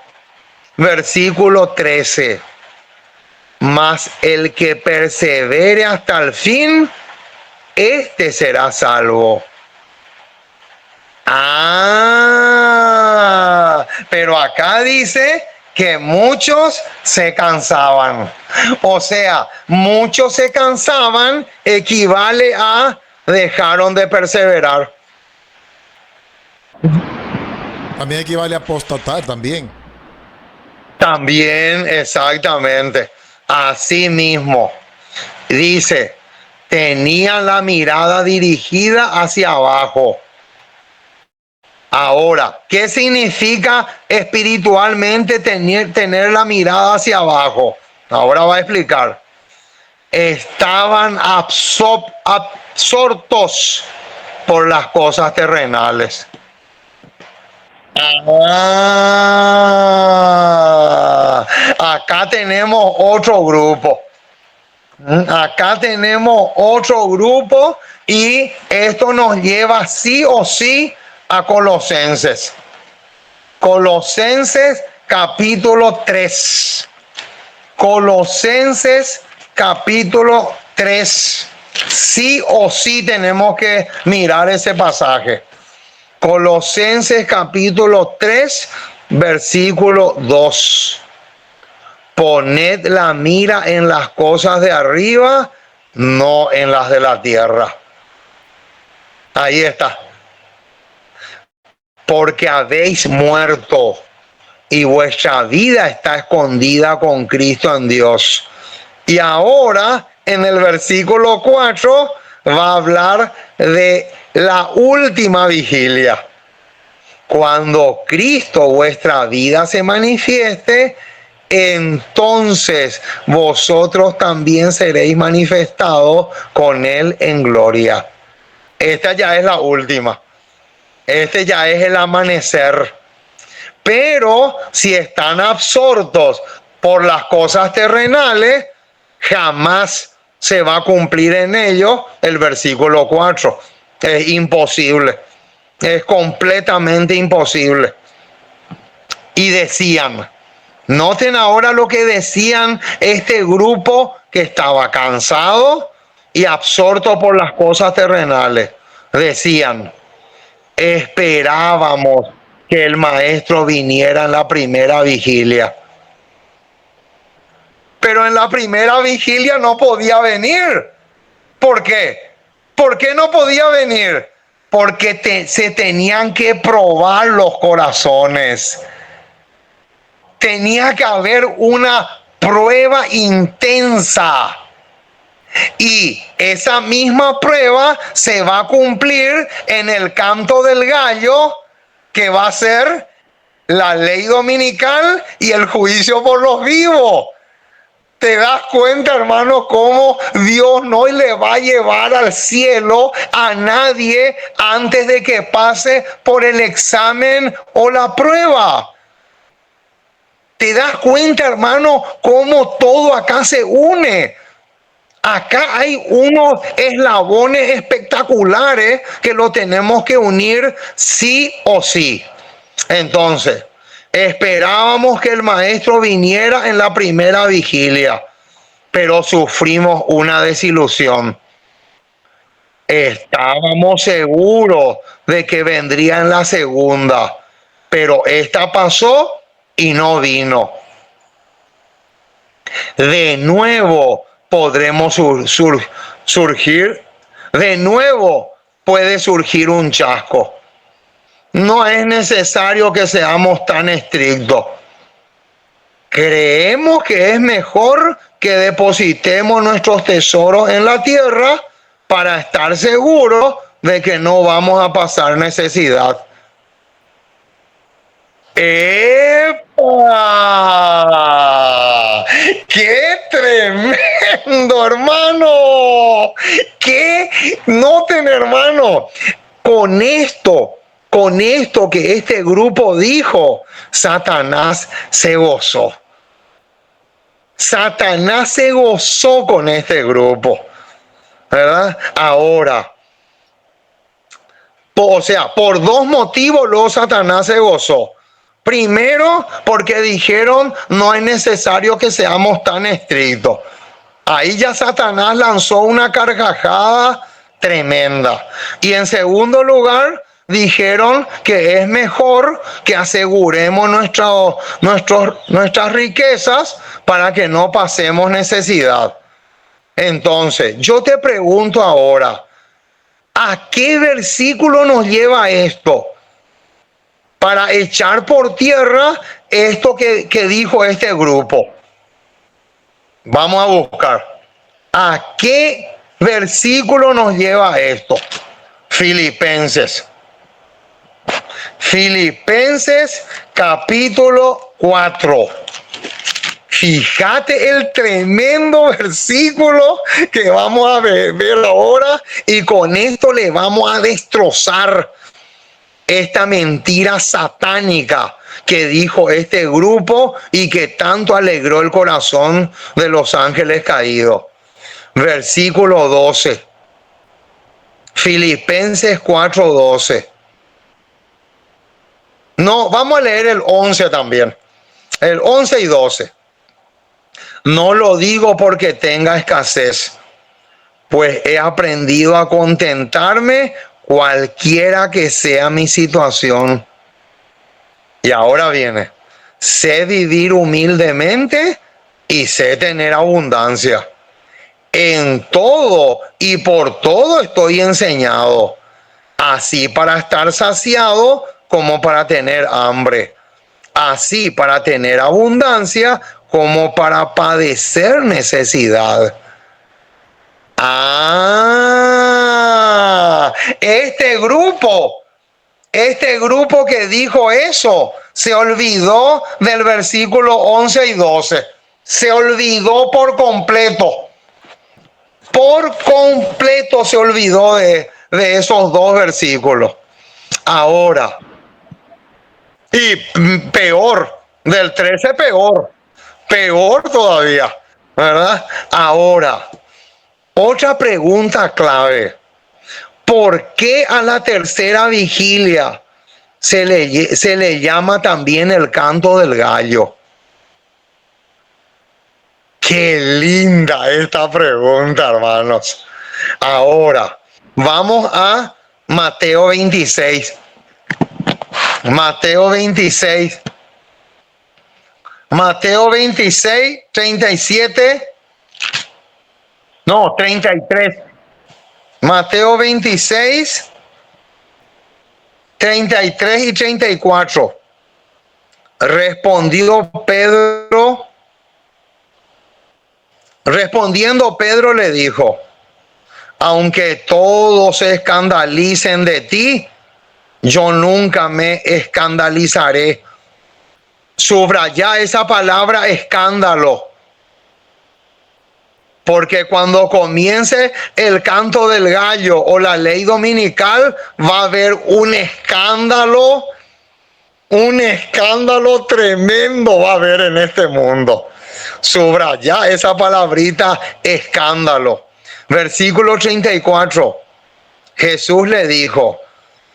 versículo 13. Mas el que persevere hasta el fin, este será salvo. Pero acá dice que muchos se cansaban. O sea, muchos se cansaban equivale a dejaron de perseverar. También equivale a apostatar también. También, exactamente. Así mismo. Dice, tenían la mirada dirigida hacia abajo. Ahora, ¿qué significa espiritualmente tener la mirada hacia abajo? Ahora va a explicar. Estaban absortos por las cosas terrenales. Acá tenemos otro grupo. Acá tenemos otro grupo y esto nos lleva sí o sí a Colosenses. Colosenses capítulo 3. Colosenses capítulo 3. Sí o sí tenemos que mirar ese pasaje. Colosenses capítulo 3, versículo 2. Poned la mira en las cosas de arriba, no en las de la tierra. Ahí está. Porque habéis muerto y vuestra vida está escondida con Cristo en Dios. Y ahora, en el versículo 4, va a hablar de la última vigilia. Cuando Cristo, vuestra vida, se manifieste, entonces vosotros también seréis manifestados con Él en gloria. Esta ya es la última. Este ya es el amanecer. Pero si están absortos por las cosas terrenales, jamás se va a cumplir en ellos el versículo 4. Es imposible. Es completamente imposible. Y decían, noten ahora lo que decían este grupo que estaba cansado y absorto por las cosas terrenales. Decían, esperábamos que el maestro viniera en la primera vigilia. Pero en la primera vigilia no podía venir. ¿Por qué? ¿Por qué no podía venir? Porque se tenían que probar los corazones. Tenía que haber una prueba intensa. Y esa misma prueba se va a cumplir en el canto del gallo, que va a ser la ley dominical y el juicio por los vivos. ¿Te das cuenta, hermano, cómo Dios no le va a llevar al cielo a nadie antes de que pase por el examen o la prueba? ¿Te das cuenta, hermano, cómo todo acá se une? Acá hay unos eslabones espectaculares que lo tenemos que unir sí o sí. Entonces, esperábamos que el maestro viniera en la primera vigilia, pero sufrimos una desilusión. Estábamos seguros de que vendría en la segunda, pero esta pasó y no vino. De nuevo podremos surgir, de nuevo puede surgir un chasco. No es necesario que seamos tan estrictos. Creemos que es mejor que depositemos nuestros tesoros en la tierra para estar seguros de que no vamos a pasar necesidad. ¡Epa! ¡Qué tremendo, hermano! ¡Qué noten, hermano! Con esto que este grupo dijo, Satanás se gozó. Satanás se gozó con este grupo, ¿verdad? Ahora, o sea, por dos motivos luego Satanás se gozó. Primero, porque dijeron, no es necesario que seamos tan estrictos. Ahí ya Satanás lanzó una carcajada tremenda. Y en segundo lugar, dijeron que es mejor que aseguremos nuestras riquezas para que no pasemos necesidad. Entonces, yo te pregunto ahora, ¿a qué versículo nos lleva esto? Para echar por tierra esto que dijo este grupo. Vamos a buscar. ¿A qué versículo nos lleva esto? Filipenses. Filipenses capítulo 4. Fíjate el tremendo versículo que vamos a ver ahora, y con esto le vamos a destrozar esta mentira satánica que dijo este grupo y que tanto alegró el corazón de los ángeles caídos. Versículo 12. Filipenses 4:12. No, vamos a leer el 11 también. El 11 y 12. No lo digo porque tenga escasez, pues he aprendido a contentarme cualquiera que sea mi situación. Y ahora viene, sé vivir humildemente y sé tener abundancia. En todo y por todo estoy enseñado, así para estar saciado como para tener hambre, así para tener abundancia como para padecer necesidad. Este grupo que dijo eso se olvidó del versículo 11 y 12. Se olvidó por completo. Por completo se olvidó de esos dos versículos. Ahora, y peor, del 13 peor. Peor todavía, ¿verdad? Ahora, otra pregunta clave. ¿Por qué a la tercera vigilia se le llama también el canto del gallo? Qué linda esta pregunta, hermanos. Ahora, vamos a Mateo 26. Mateo 26. Mateo 26, 37. No, 33. Mateo 26, 33 y 34. Respondiendo Pedro le dijo, aunque todos se escandalicen de ti, yo nunca me escandalizaré. Subraya esa palabra escándalo. Porque cuando comience el canto del gallo o la ley dominical, va a haber un escándalo tremendo va a haber en este mundo. Subraya esa palabrita escándalo. Versículo 34. Jesús le dijo,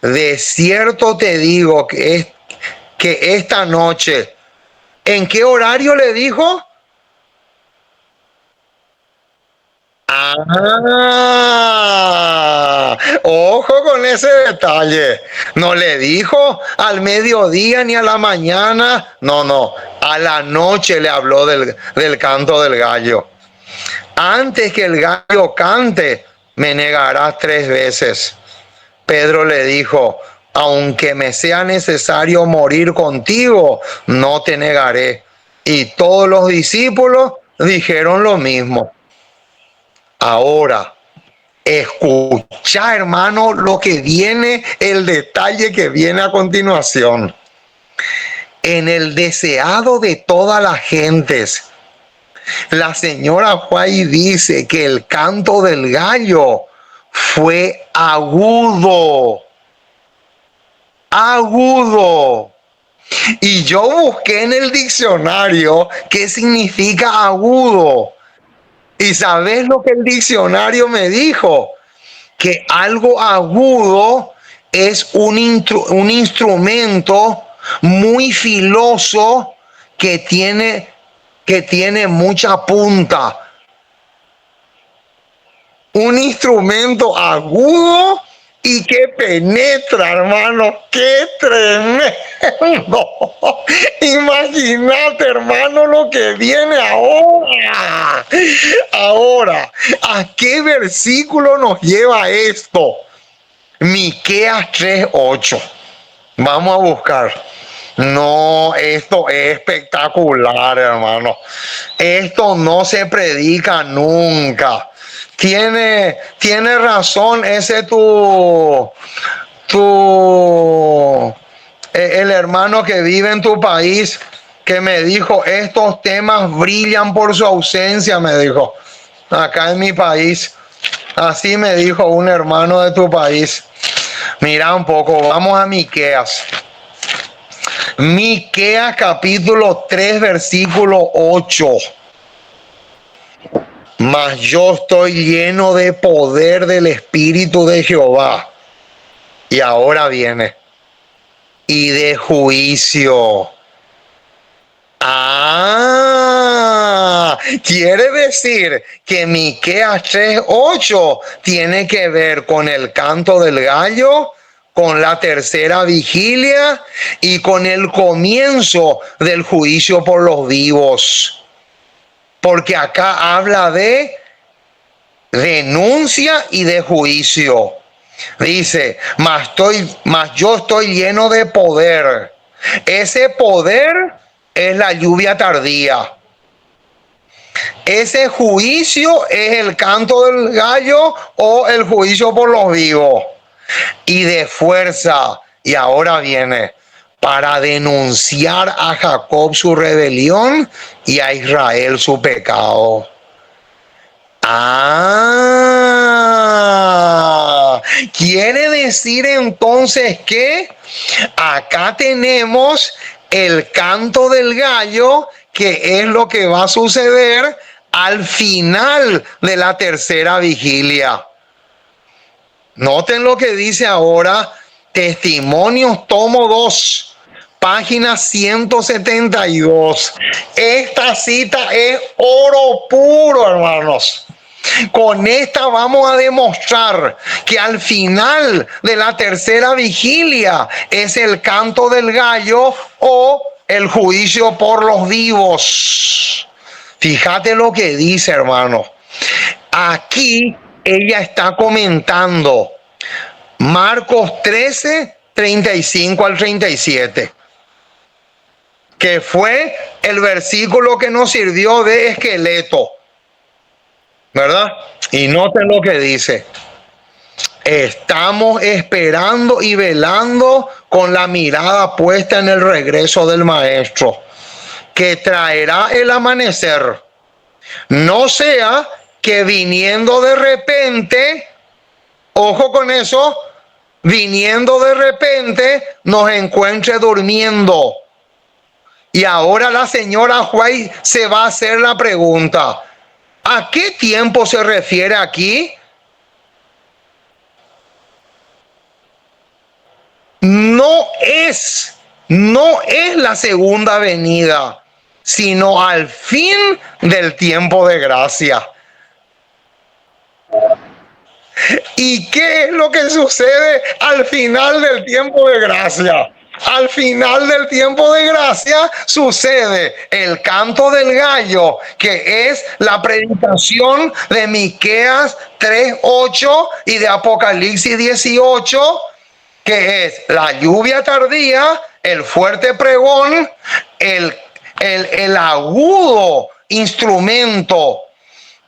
de cierto te digo que esta noche, ¿en qué horario le dijo? Ojo con ese detalle. No le dijo al mediodía ni a la mañana. No. A la noche le habló del canto del gallo. Antes que el gallo cante, me negarás 3 veces. Pedro le dijo, aunque me sea necesario morir contigo, no te negaré. Y todos los discípulos dijeron lo mismo. Ahora, escucha, hermano, lo que viene, el detalle que viene a continuación. En el deseado de todas las gentes, la señora White dice que el canto del gallo fue agudo. Agudo. Y yo busqué en el diccionario qué significa agudo. ¿Y sabes lo que el diccionario me dijo? Que algo agudo es un instrumento muy filoso que tiene mucha punta. Un instrumento agudo y que penetra, hermano. ¡Qué tremendo! Imagínate, hermano, lo que viene ahora. Ahora, ¿a qué versículo nos lleva esto? Miqueas 3:8. Vamos a buscar. No, esto es espectacular, hermano. Esto no se predica nunca. Tiene razón ese el hermano que vive en tu país, que me dijo, estos temas brillan por su ausencia, me dijo, acá en mi país. Así me dijo un hermano de tu país. Mira un poco, vamos a Miqueas. Miqueas capítulo 3, versículo 8. Mas yo estoy lleno de poder del Espíritu de Jehová. Y ahora viene. Y de juicio. Quiere decir que Miqueas 3:8 tiene que ver con el canto del gallo, con la tercera vigilia y con el comienzo del juicio por los vivos. Porque acá habla de denuncia y de juicio. Dice, mas yo estoy lleno de poder. Ese poder es la lluvia tardía. Ese juicio es el canto del gallo o el juicio por los vivos. Y de fuerza, y ahora viene, para denunciar a Jacob su rebelión y a Israel su pecado. Quiere decir entonces que acá tenemos el canto del gallo, que es lo que va a suceder al final de la tercera vigilia. Noten lo que dice ahora, Testimonios, tomo 2, página 172. Esta cita es oro puro, hermanos. Con esta vamos a demostrar que al final de la tercera vigilia es el canto del gallo o el juicio por los vivos. Fíjate lo que dice, hermano. Aquí ella está comentando Marcos 13, 35 al 37, que fue el versículo que nos sirvió de esqueleto, ¿verdad? Y noten lo que dice. Estamos esperando y velando con la mirada puesta en el regreso del Maestro, que traerá el amanecer. No sea que viniendo de repente, ojo con eso, viniendo de repente nos encuentre durmiendo. Y ahora la señora White se va a hacer la pregunta, ¿a qué tiempo se refiere aquí? No es la segunda venida, sino al fin del tiempo de gracia. ¿Y qué es lo que sucede al final del tiempo de gracia? Al final del tiempo de gracia sucede el canto del gallo, que es la predicación de Miqueas 3:8 y de Apocalipsis 18, que es la lluvia tardía, el fuerte pregón, el agudo instrumento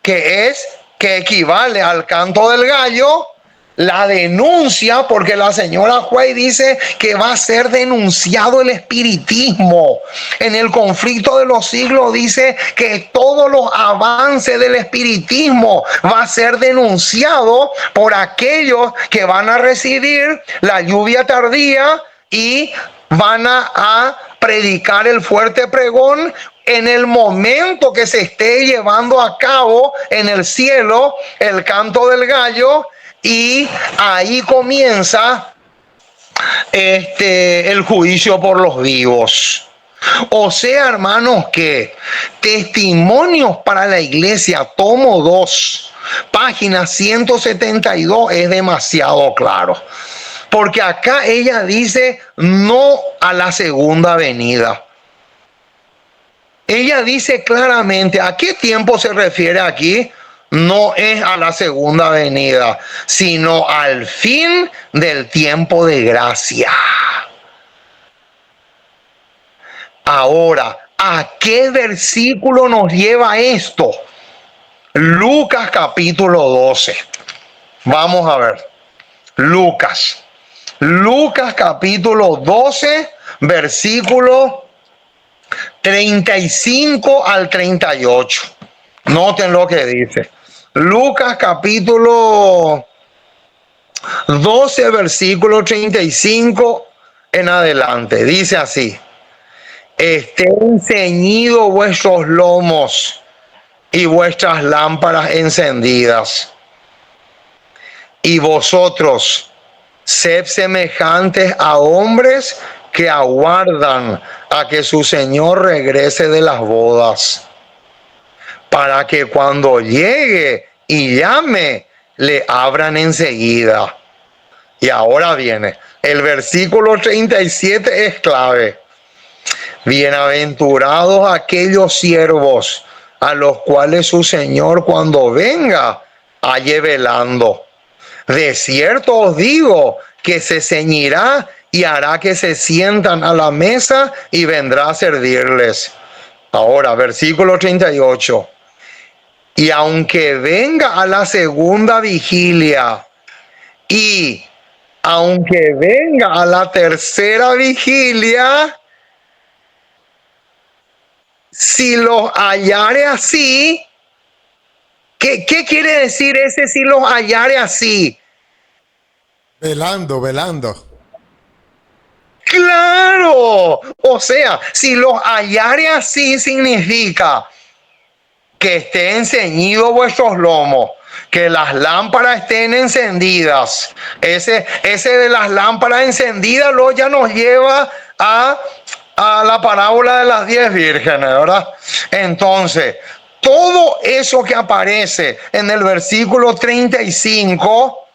que equivale al canto del gallo, la denuncia, porque la señora White dice que va a ser denunciado el espiritismo. En el conflicto de los siglos dice que todos los avances del espiritismo va a ser denunciado por aquellos que van a recibir la lluvia tardía y van a predicar el fuerte pregón en el momento que se esté llevando a cabo en el cielo el canto del gallo. Y ahí comienza el juicio por los vivos. O sea, hermanos, que Testimonios para la Iglesia, tomo 2, Página 172 es demasiado claro. Porque acá ella dice no a la segunda venida. Ella dice claramente a qué tiempo se refiere aquí. No es a la segunda venida, sino al fin del tiempo de gracia. Ahora, ¿a qué versículo nos lleva esto? Lucas capítulo 12. Vamos a ver. Lucas capítulo 12, versículo 35 al 38. Noten lo que dice. Lucas capítulo 12, versículo 35 en adelante. Dice así: estén ceñidos vuestros lomos y vuestras lámparas encendidas. Y vosotros, sed semejantes a hombres que aguardan a que su Señor regrese de las bodas, para que cuando llegue y llame, le abran enseguida. Y ahora viene, el versículo 37 es clave. Bienaventurados aquellos siervos a los cuales su Señor cuando venga halle velando. De cierto os digo que se ceñirá y hará que se sientan a la mesa y vendrá a servirles. Ahora, versículo 38. Y aunque venga a la segunda vigilia y aunque venga a la tercera vigilia, si los hallare así, ¿qué quiere decir ese si los hallare así? Velando. Claro, o sea, si los hallare así significa que estén ceñidos vuestros lomos, que las lámparas estén encendidas. Ese de las lámparas encendidas lo ya nos lleva a la parábola de las 10 vírgenes, ¿verdad? Entonces, todo eso que aparece en el versículo 35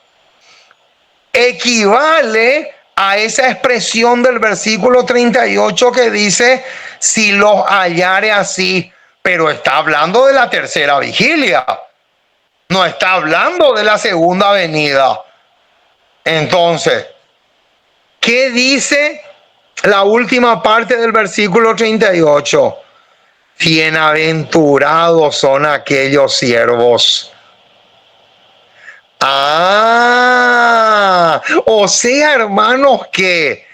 equivale a esa expresión del versículo 38 que dice, si los hallare así, pero está hablando de la tercera vigilia, no está hablando de la segunda venida. Entonces, ¿qué dice la última parte del versículo 38? Bienaventurados son aquellos siervos. O sea, hermanos, que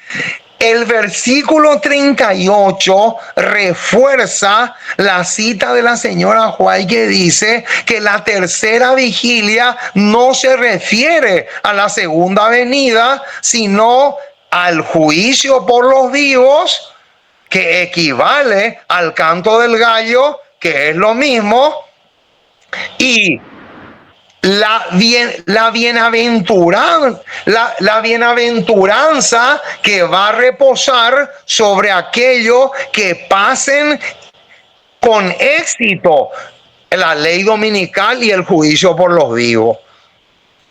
el versículo 38 refuerza la cita de la señora White que dice que la tercera vigilia no se refiere a la segunda venida, sino al juicio por los vivos, que equivale al canto del gallo, que es lo mismo, y la bienaventuranza que va a reposar sobre aquellos que pasen con éxito la ley dominical y el juicio por los vivos.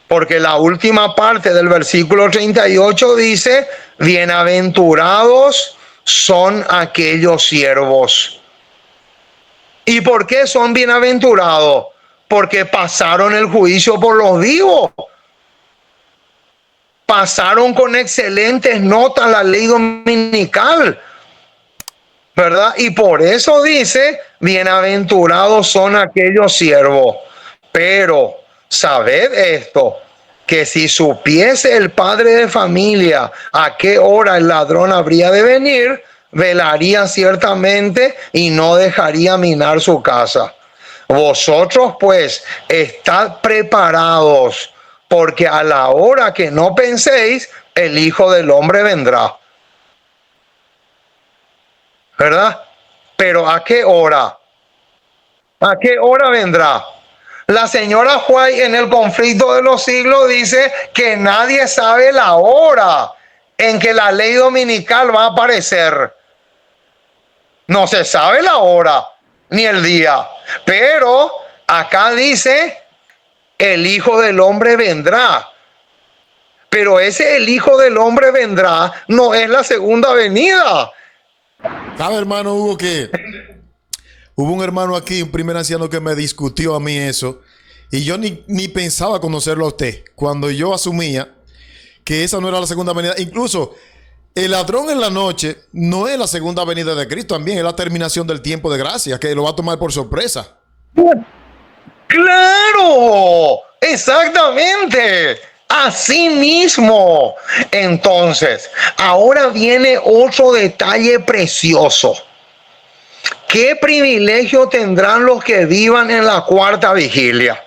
Porque la última parte del versículo 38 dice, bienaventurados son aquellos siervos. ¿Y por qué son bienaventurados? Porque pasaron el juicio por los vivos. Pasaron con excelentes notas la ley dominical, ¿verdad? Y por eso dice, bienaventurados son aquellos siervos. Pero, sabed esto, que si supiese el padre de familia a qué hora el ladrón habría de venir, velaría ciertamente y no dejaría minar su casa. Vosotros pues estad preparados, porque a la hora que no penséis, el Hijo del Hombre vendrá. ¿Verdad? Pero ¿a qué hora? ¿A qué hora vendrá? La señora White en el conflicto de los siglos dice que nadie sabe la hora en que la ley dominical va a aparecer. No se sabe la hora ni el día. Pero acá dice el Hijo del Hombre vendrá. Pero ese el Hijo del Hombre vendrá no es la segunda venida. ¿Sabe, hermano Hugo, que hubo un hermano aquí, un primer anciano, que me discutió a mí eso? Y yo ni pensaba conocerlo a usted cuando yo asumía que esa no era la segunda venida. Incluso el ladrón en la noche no es la segunda venida de Cristo, también es la terminación del tiempo de gracia, que lo va a tomar por sorpresa. ¡Claro! Exactamente. Así mismo. Entonces, ahora viene otro detalle precioso. ¿Qué privilegio tendrán los que vivan en la cuarta vigilia?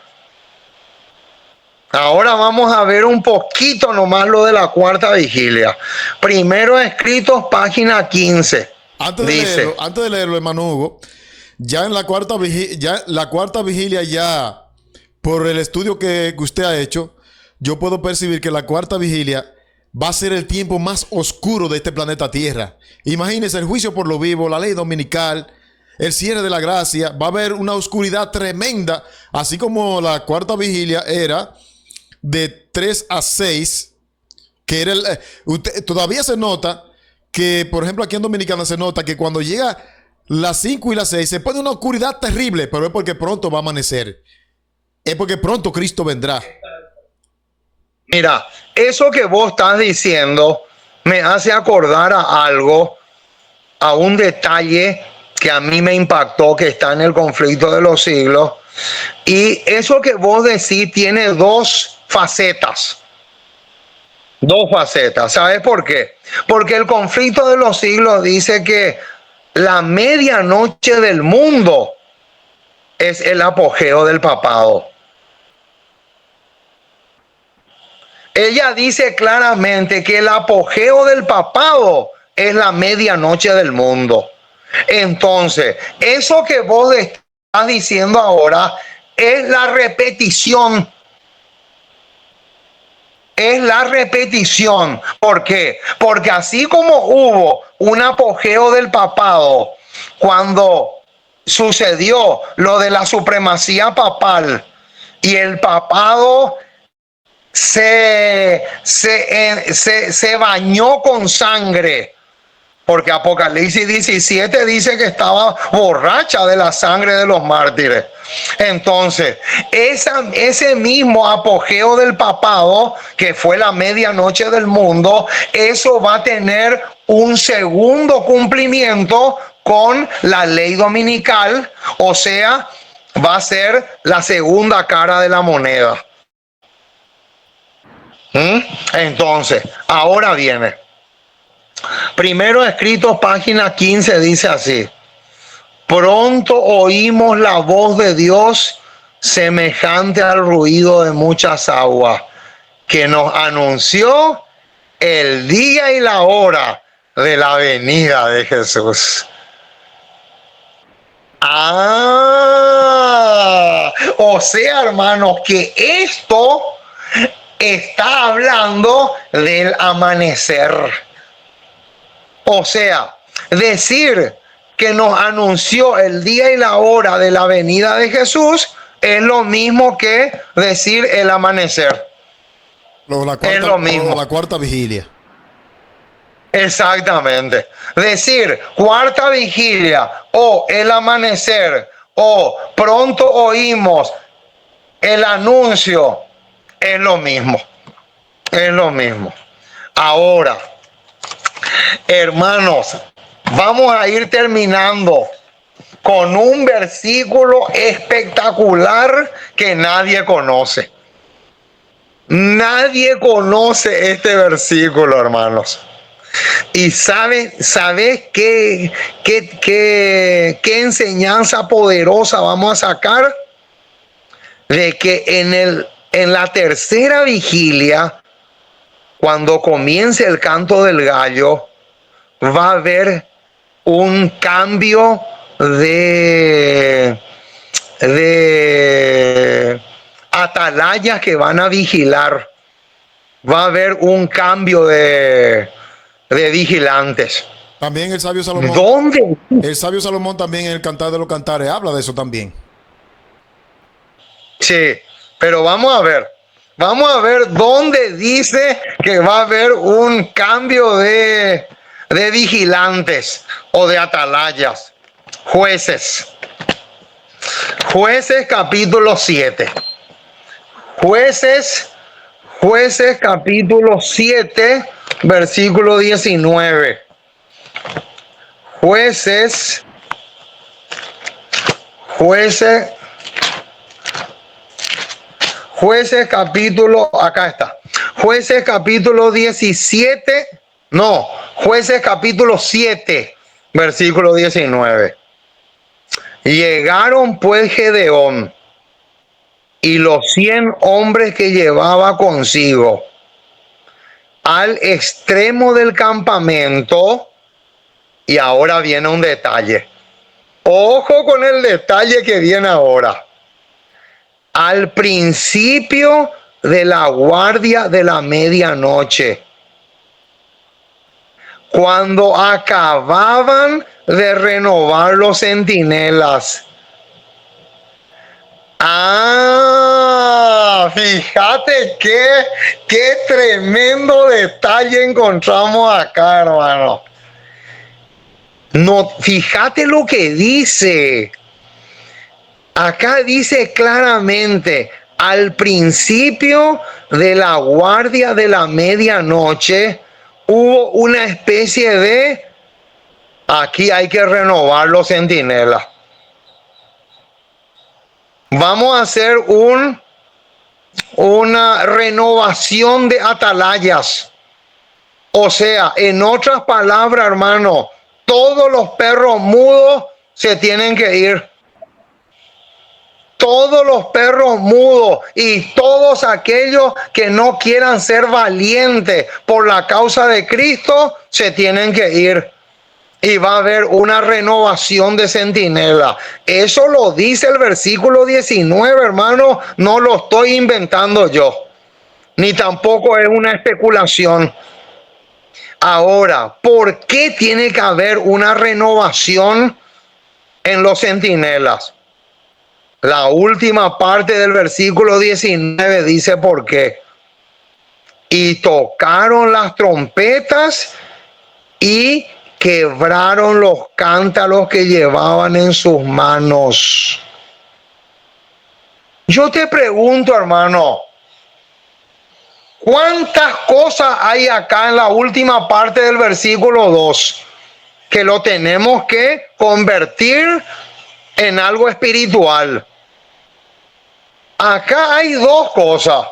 Ahora vamos a ver un poquito nomás lo de la cuarta vigilia. Primero Escritos, página 15. Antes de leerlo, hermano Hugo, ya en la cuarta vigilia, ya por el estudio que usted ha hecho, yo puedo percibir que la cuarta vigilia va a ser el tiempo más oscuro de este planeta Tierra. Imagínense el juicio por lo vivo, la ley dominical, el cierre de la gracia. Va a haber una oscuridad tremenda, así como la cuarta vigilia era de 3 a 6, que era todavía se nota que, por ejemplo, aquí en Dominicana se nota que cuando llega las 5 y las 6 se pone una oscuridad terrible, pero es porque pronto va a amanecer. Es porque pronto Cristo vendrá. Mira, eso que vos estás diciendo me hace acordar a algo, a un detalle que a mí me impactó, que está en el conflicto de los siglos. Y eso que vos decís tiene dos facetas. Dos facetas. ¿Sabes por qué? Porque el conflicto de los siglos dice que la medianoche del mundo es el apogeo del papado. Ella dice claramente que el apogeo del papado es la medianoche del mundo. Entonces, eso que vos estás diciendo ahora es la repetición. Es la repetición. ¿Por qué? Porque así como hubo un apogeo del papado cuando sucedió lo de la supremacía papal y el papado se bañó con sangre, porque Apocalipsis 17 dice que estaba borracha de la sangre de los mártires. Entonces, ese mismo apogeo del papado, que fue la medianoche del mundo, eso va a tener un segundo cumplimiento con la ley dominical, o sea, va a ser la segunda cara de la moneda. Entonces, ahora viene. Primero Escritos, página 15, dice así: pronto oímos la voz de Dios semejante al ruido de muchas aguas, que nos anunció el día y la hora de la venida de Jesús. O sea, hermanos, que esto está hablando del amanecer. O sea, decir que nos anunció el día y la hora de la venida de Jesús es lo mismo que decir el amanecer. Es lo mismo. La cuarta vigilia. Exactamente. Decir cuarta vigilia o el amanecer o pronto oímos el anuncio es lo mismo. Es lo mismo. Ahora, hermanos, vamos a ir terminando con un versículo espectacular que nadie conoce. Nadie conoce este versículo, hermanos. Y ¿sabes qué enseñanza poderosa vamos a sacar? De que en la tercera vigilia, cuando comience el canto del gallo, va a haber un cambio de atalayas que van a vigilar. Va a haber un cambio de vigilantes. También el sabio Salomón. ¿Dónde? El sabio Salomón también en el Cantar de los Cantares habla de eso también. Sí, Pero vamos a ver dónde dice que va a haber un cambio de vigilantes o de atalayas. Jueces capítulo 7. Jueces capítulo 7, versículo 19. Jueces capítulo, acá está. Jueces capítulo 17, no, Jueces capítulo 7, versículo 19. Llegaron pues Gedeón y los 100 hombres que llevaba consigo al extremo del campamento. Y ahora viene un detalle. Ojo con el detalle que viene ahora. Al principio de la guardia de la medianoche, cuando acababan de renovar los centinelas. Fíjate qué tremendo detalle encontramos acá, hermano. No, fíjate lo que dice. Acá dice claramente, al principio de la guardia de la medianoche, hubo una especie de, aquí hay que renovar los centinelas. Vamos a hacer una renovación de atalayas. O sea, en otras palabras, hermano, todos los perros mudos se tienen que ir. Todos los perros mudos y todos aquellos que no quieran ser valientes por la causa de Cristo se tienen que ir. Y va a haber una renovación de centinela. Eso lo dice el versículo 19, hermano. No lo estoy inventando yo. Ni tampoco es una especulación. Ahora, ¿por qué tiene que haber una renovación en los centinelas? La última parte del versículo 19 dice por qué. Y tocaron las trompetas y quebraron los cántaros que llevaban en sus manos. Yo te pregunto, hermano, ¿cuántas cosas hay acá en la última parte del versículo 2 que lo tenemos que convertir en algo espiritual? Acá hay dos cosas.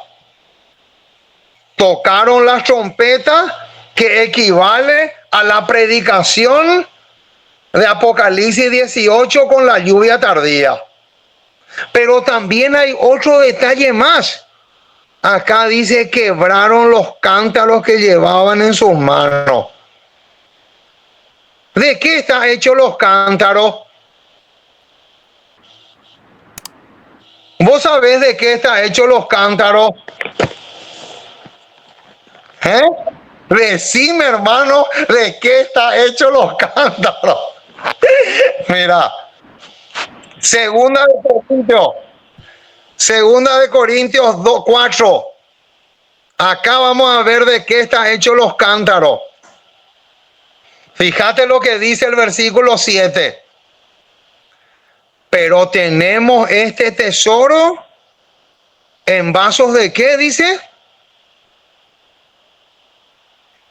Tocaron las trompetas, que equivale a la predicación de Apocalipsis 18 con la lluvia tardía. Pero también hay otro detalle más. Acá dice quebraron los cántaros que llevaban en sus manos. ¿De qué están hechos los cántaros? ¿Vos sabés de qué están hechos los cántaros? Decime, hermano, de qué está hecho los cántaros. Mira, Segunda de Corintios 4. Acá vamos a ver de qué está hecho los cántaros. Fíjate lo que dice el versículo 7. Pero tenemos este tesoro en vasos de ¿qué dice?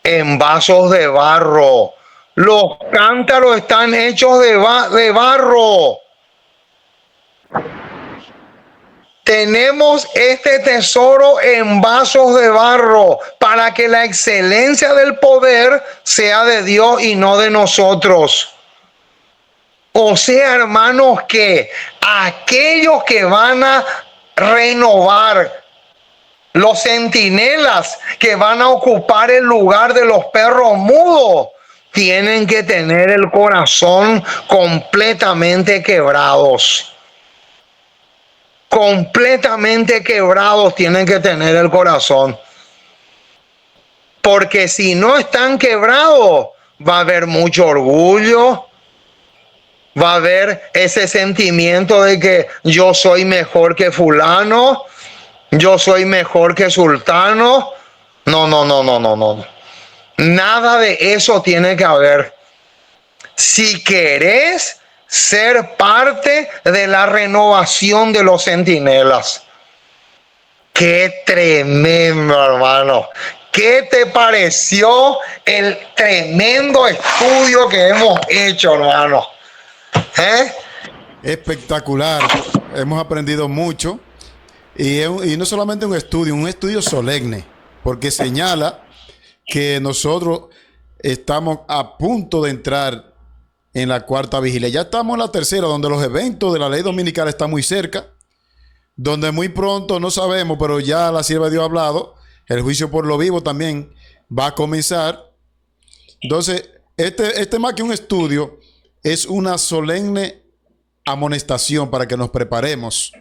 En vasos de barro. Los cántaros están hechos de barro. Tenemos este tesoro en vasos de barro para que la excelencia del poder sea de Dios y no de nosotros. O sea, hermanos, que aquellos que van a renovar, los centinelas que van a ocupar el lugar de los perros mudos, tienen que tener el corazón completamente quebrados. Completamente quebrados tienen que tener el corazón. Porque si no están quebrados, va a haber mucho orgullo. Va a haber ese sentimiento de que yo soy mejor que fulano. yo soy mejor que sultano. No, no, no, no, no, no. Nada de eso tiene que haber. Si querés ser parte de la renovación de los centinelas. Qué tremendo, hermano. ¿Qué te pareció el tremendo estudio que hemos hecho, hermano? Espectacular. Hemos aprendido mucho. Y no solamente un estudio solemne, porque señala que nosotros estamos a punto de entrar en la cuarta vigilia. Ya estamos en la tercera, donde los eventos de la ley dominical están muy cerca, donde muy pronto, no sabemos, pero ya la sierva de Dios ha hablado, el juicio por lo vivo también va a comenzar. Entonces, este más que un estudio, es una solemne amonestación para que nos preparemos,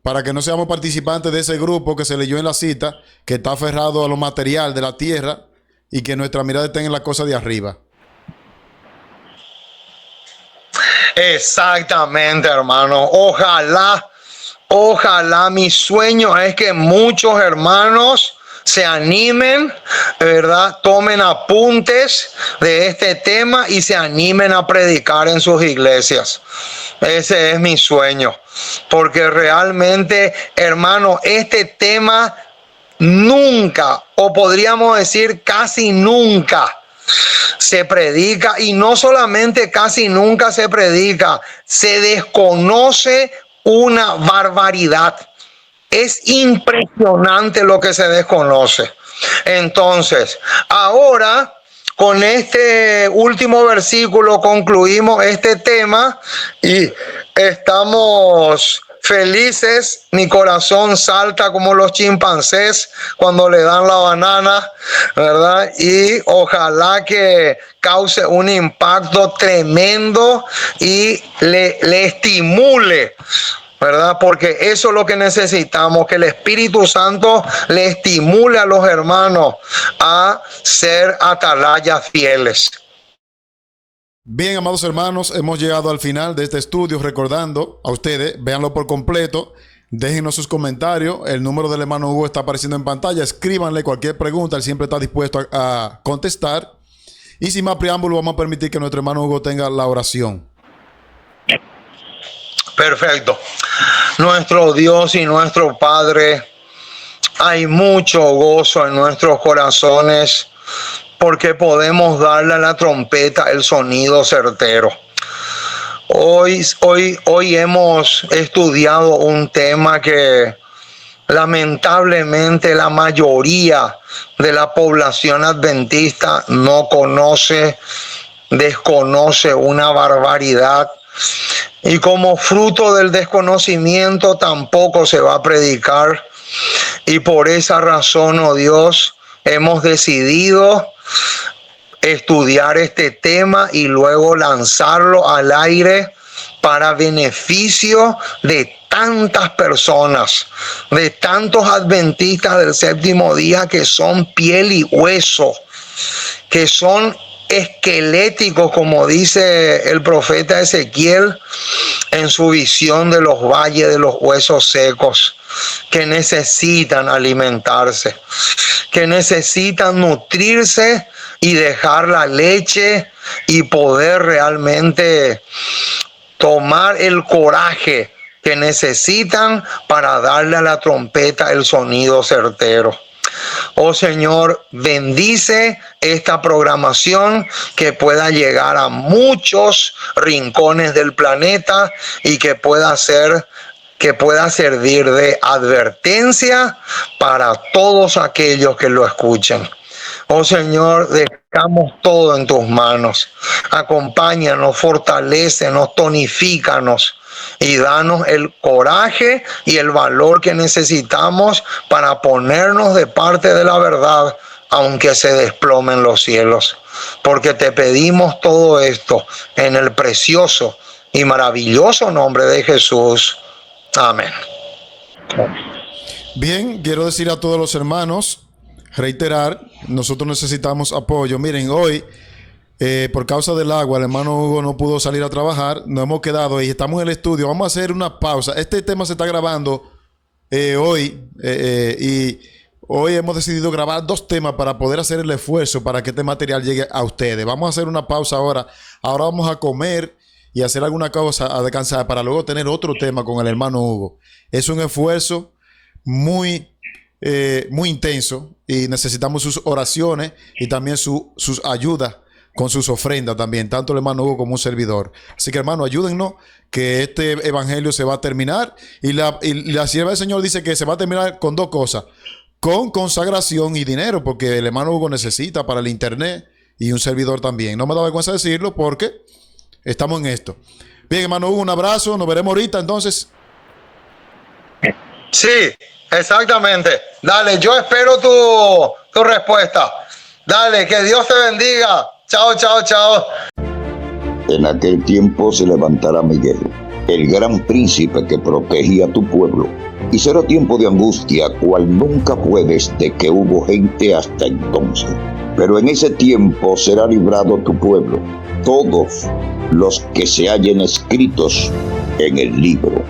para que no seamos participantes de ese grupo que se leyó en la cita, que está aferrado a lo material de la tierra y que nuestra mirada esté en la cosa de arriba. Exactamente, hermano. Ojalá, mi sueño es que muchos hermanos se animen, ¿verdad? Tomen apuntes de este tema y se animen a predicar en sus iglesias. Ese es mi sueño. Porque realmente, hermano, este tema nunca, o podríamos decir casi nunca, se predica, y no solamente casi nunca se predica, se desconoce una barbaridad. Es impresionante lo que se desconoce. Entonces, ahora con este último versículo concluimos este tema y estamos felices. Mi corazón salta como los chimpancés cuando le dan la banana, ¿verdad? Y ojalá que cause un impacto tremendo y le estimule, ¿verdad? Porque eso es lo que necesitamos, que el Espíritu Santo le estimule a los hermanos a ser atalayas fieles. Bien, amados hermanos, hemos llegado al final de este estudio, recordando a ustedes, véanlo por completo, déjenos sus comentarios, el número del hermano Hugo está apareciendo en pantalla, escríbanle cualquier pregunta, él siempre está dispuesto a contestar. Y sin más preámbulo, vamos a permitir que nuestro hermano Hugo tenga la oración. Perfecto. Nuestro Dios y nuestro Padre, hay mucho gozo en nuestros corazones porque podemos darle a la trompeta el sonido certero. Hoy hemos estudiado un tema que lamentablemente la mayoría de la población adventista no conoce, desconoce una barbaridad. Y como fruto del desconocimiento tampoco se va a predicar. Y por esa razón, oh Dios, hemos decidido estudiar este tema y luego lanzarlo al aire para beneficio de tantas personas, de tantos adventistas del séptimo día que son piel y hueso, que son esqueléticos, como dice el profeta Ezequiel en su visión de los valles de los huesos secos, que necesitan alimentarse, que necesitan nutrirse y dejar la leche y poder realmente tomar el coraje que necesitan para darle a la trompeta el sonido certero. Oh Señor, bendice esta programación, que pueda llegar a muchos rincones del planeta y que pueda servir de advertencia para todos aquellos que lo escuchen. Oh Señor, dejamos todo en tus manos. Acompáñanos, fortalécenos, tonifícanos y danos el coraje y el valor que necesitamos para ponernos de parte de la verdad, aunque se desplomen los cielos. Porque te pedimos todo esto en el precioso y maravilloso nombre de Jesús. Amén. Bien, quiero decir a todos los hermanos, reiterar, nosotros necesitamos apoyo. Miren, hoy, por causa del agua, el hermano Hugo no pudo salir a trabajar, nos hemos quedado y estamos en el estudio. Vamos a hacer una pausa. Este tema se está grabando y hoy hemos decidido grabar 2 temas para poder hacer el esfuerzo para que este material llegue a ustedes. Vamos a hacer una pausa ahora. Ahora vamos a comer y hacer alguna cosa, a descansar, para luego tener otro tema con el hermano Hugo. Es un esfuerzo muy intenso y necesitamos sus oraciones y también sus ayudas con sus ofrendas también, tanto el hermano Hugo como un servidor. Así que, hermano, ayúdennos, que este evangelio se va a terminar y la sierva del Señor dice que se va a terminar con 2 cosas: con consagración y dinero, porque el hermano Hugo necesita para el internet y un servidor también. No me da vergüenza decirlo porque estamos en esto. Bien, hermano Hugo, un abrazo, nos veremos ahorita entonces. Sí, exactamente. Dale, yo espero tu respuesta. Dale, que Dios te bendiga. Chao, chao, chao. En aquel tiempo se levantará Miguel, el gran príncipe que protegía a tu pueblo, y será tiempo de angustia, cual nunca fue desde que hubo gente hasta entonces. Pero en ese tiempo será librado tu pueblo, todos los que se hallen escritos en el libro.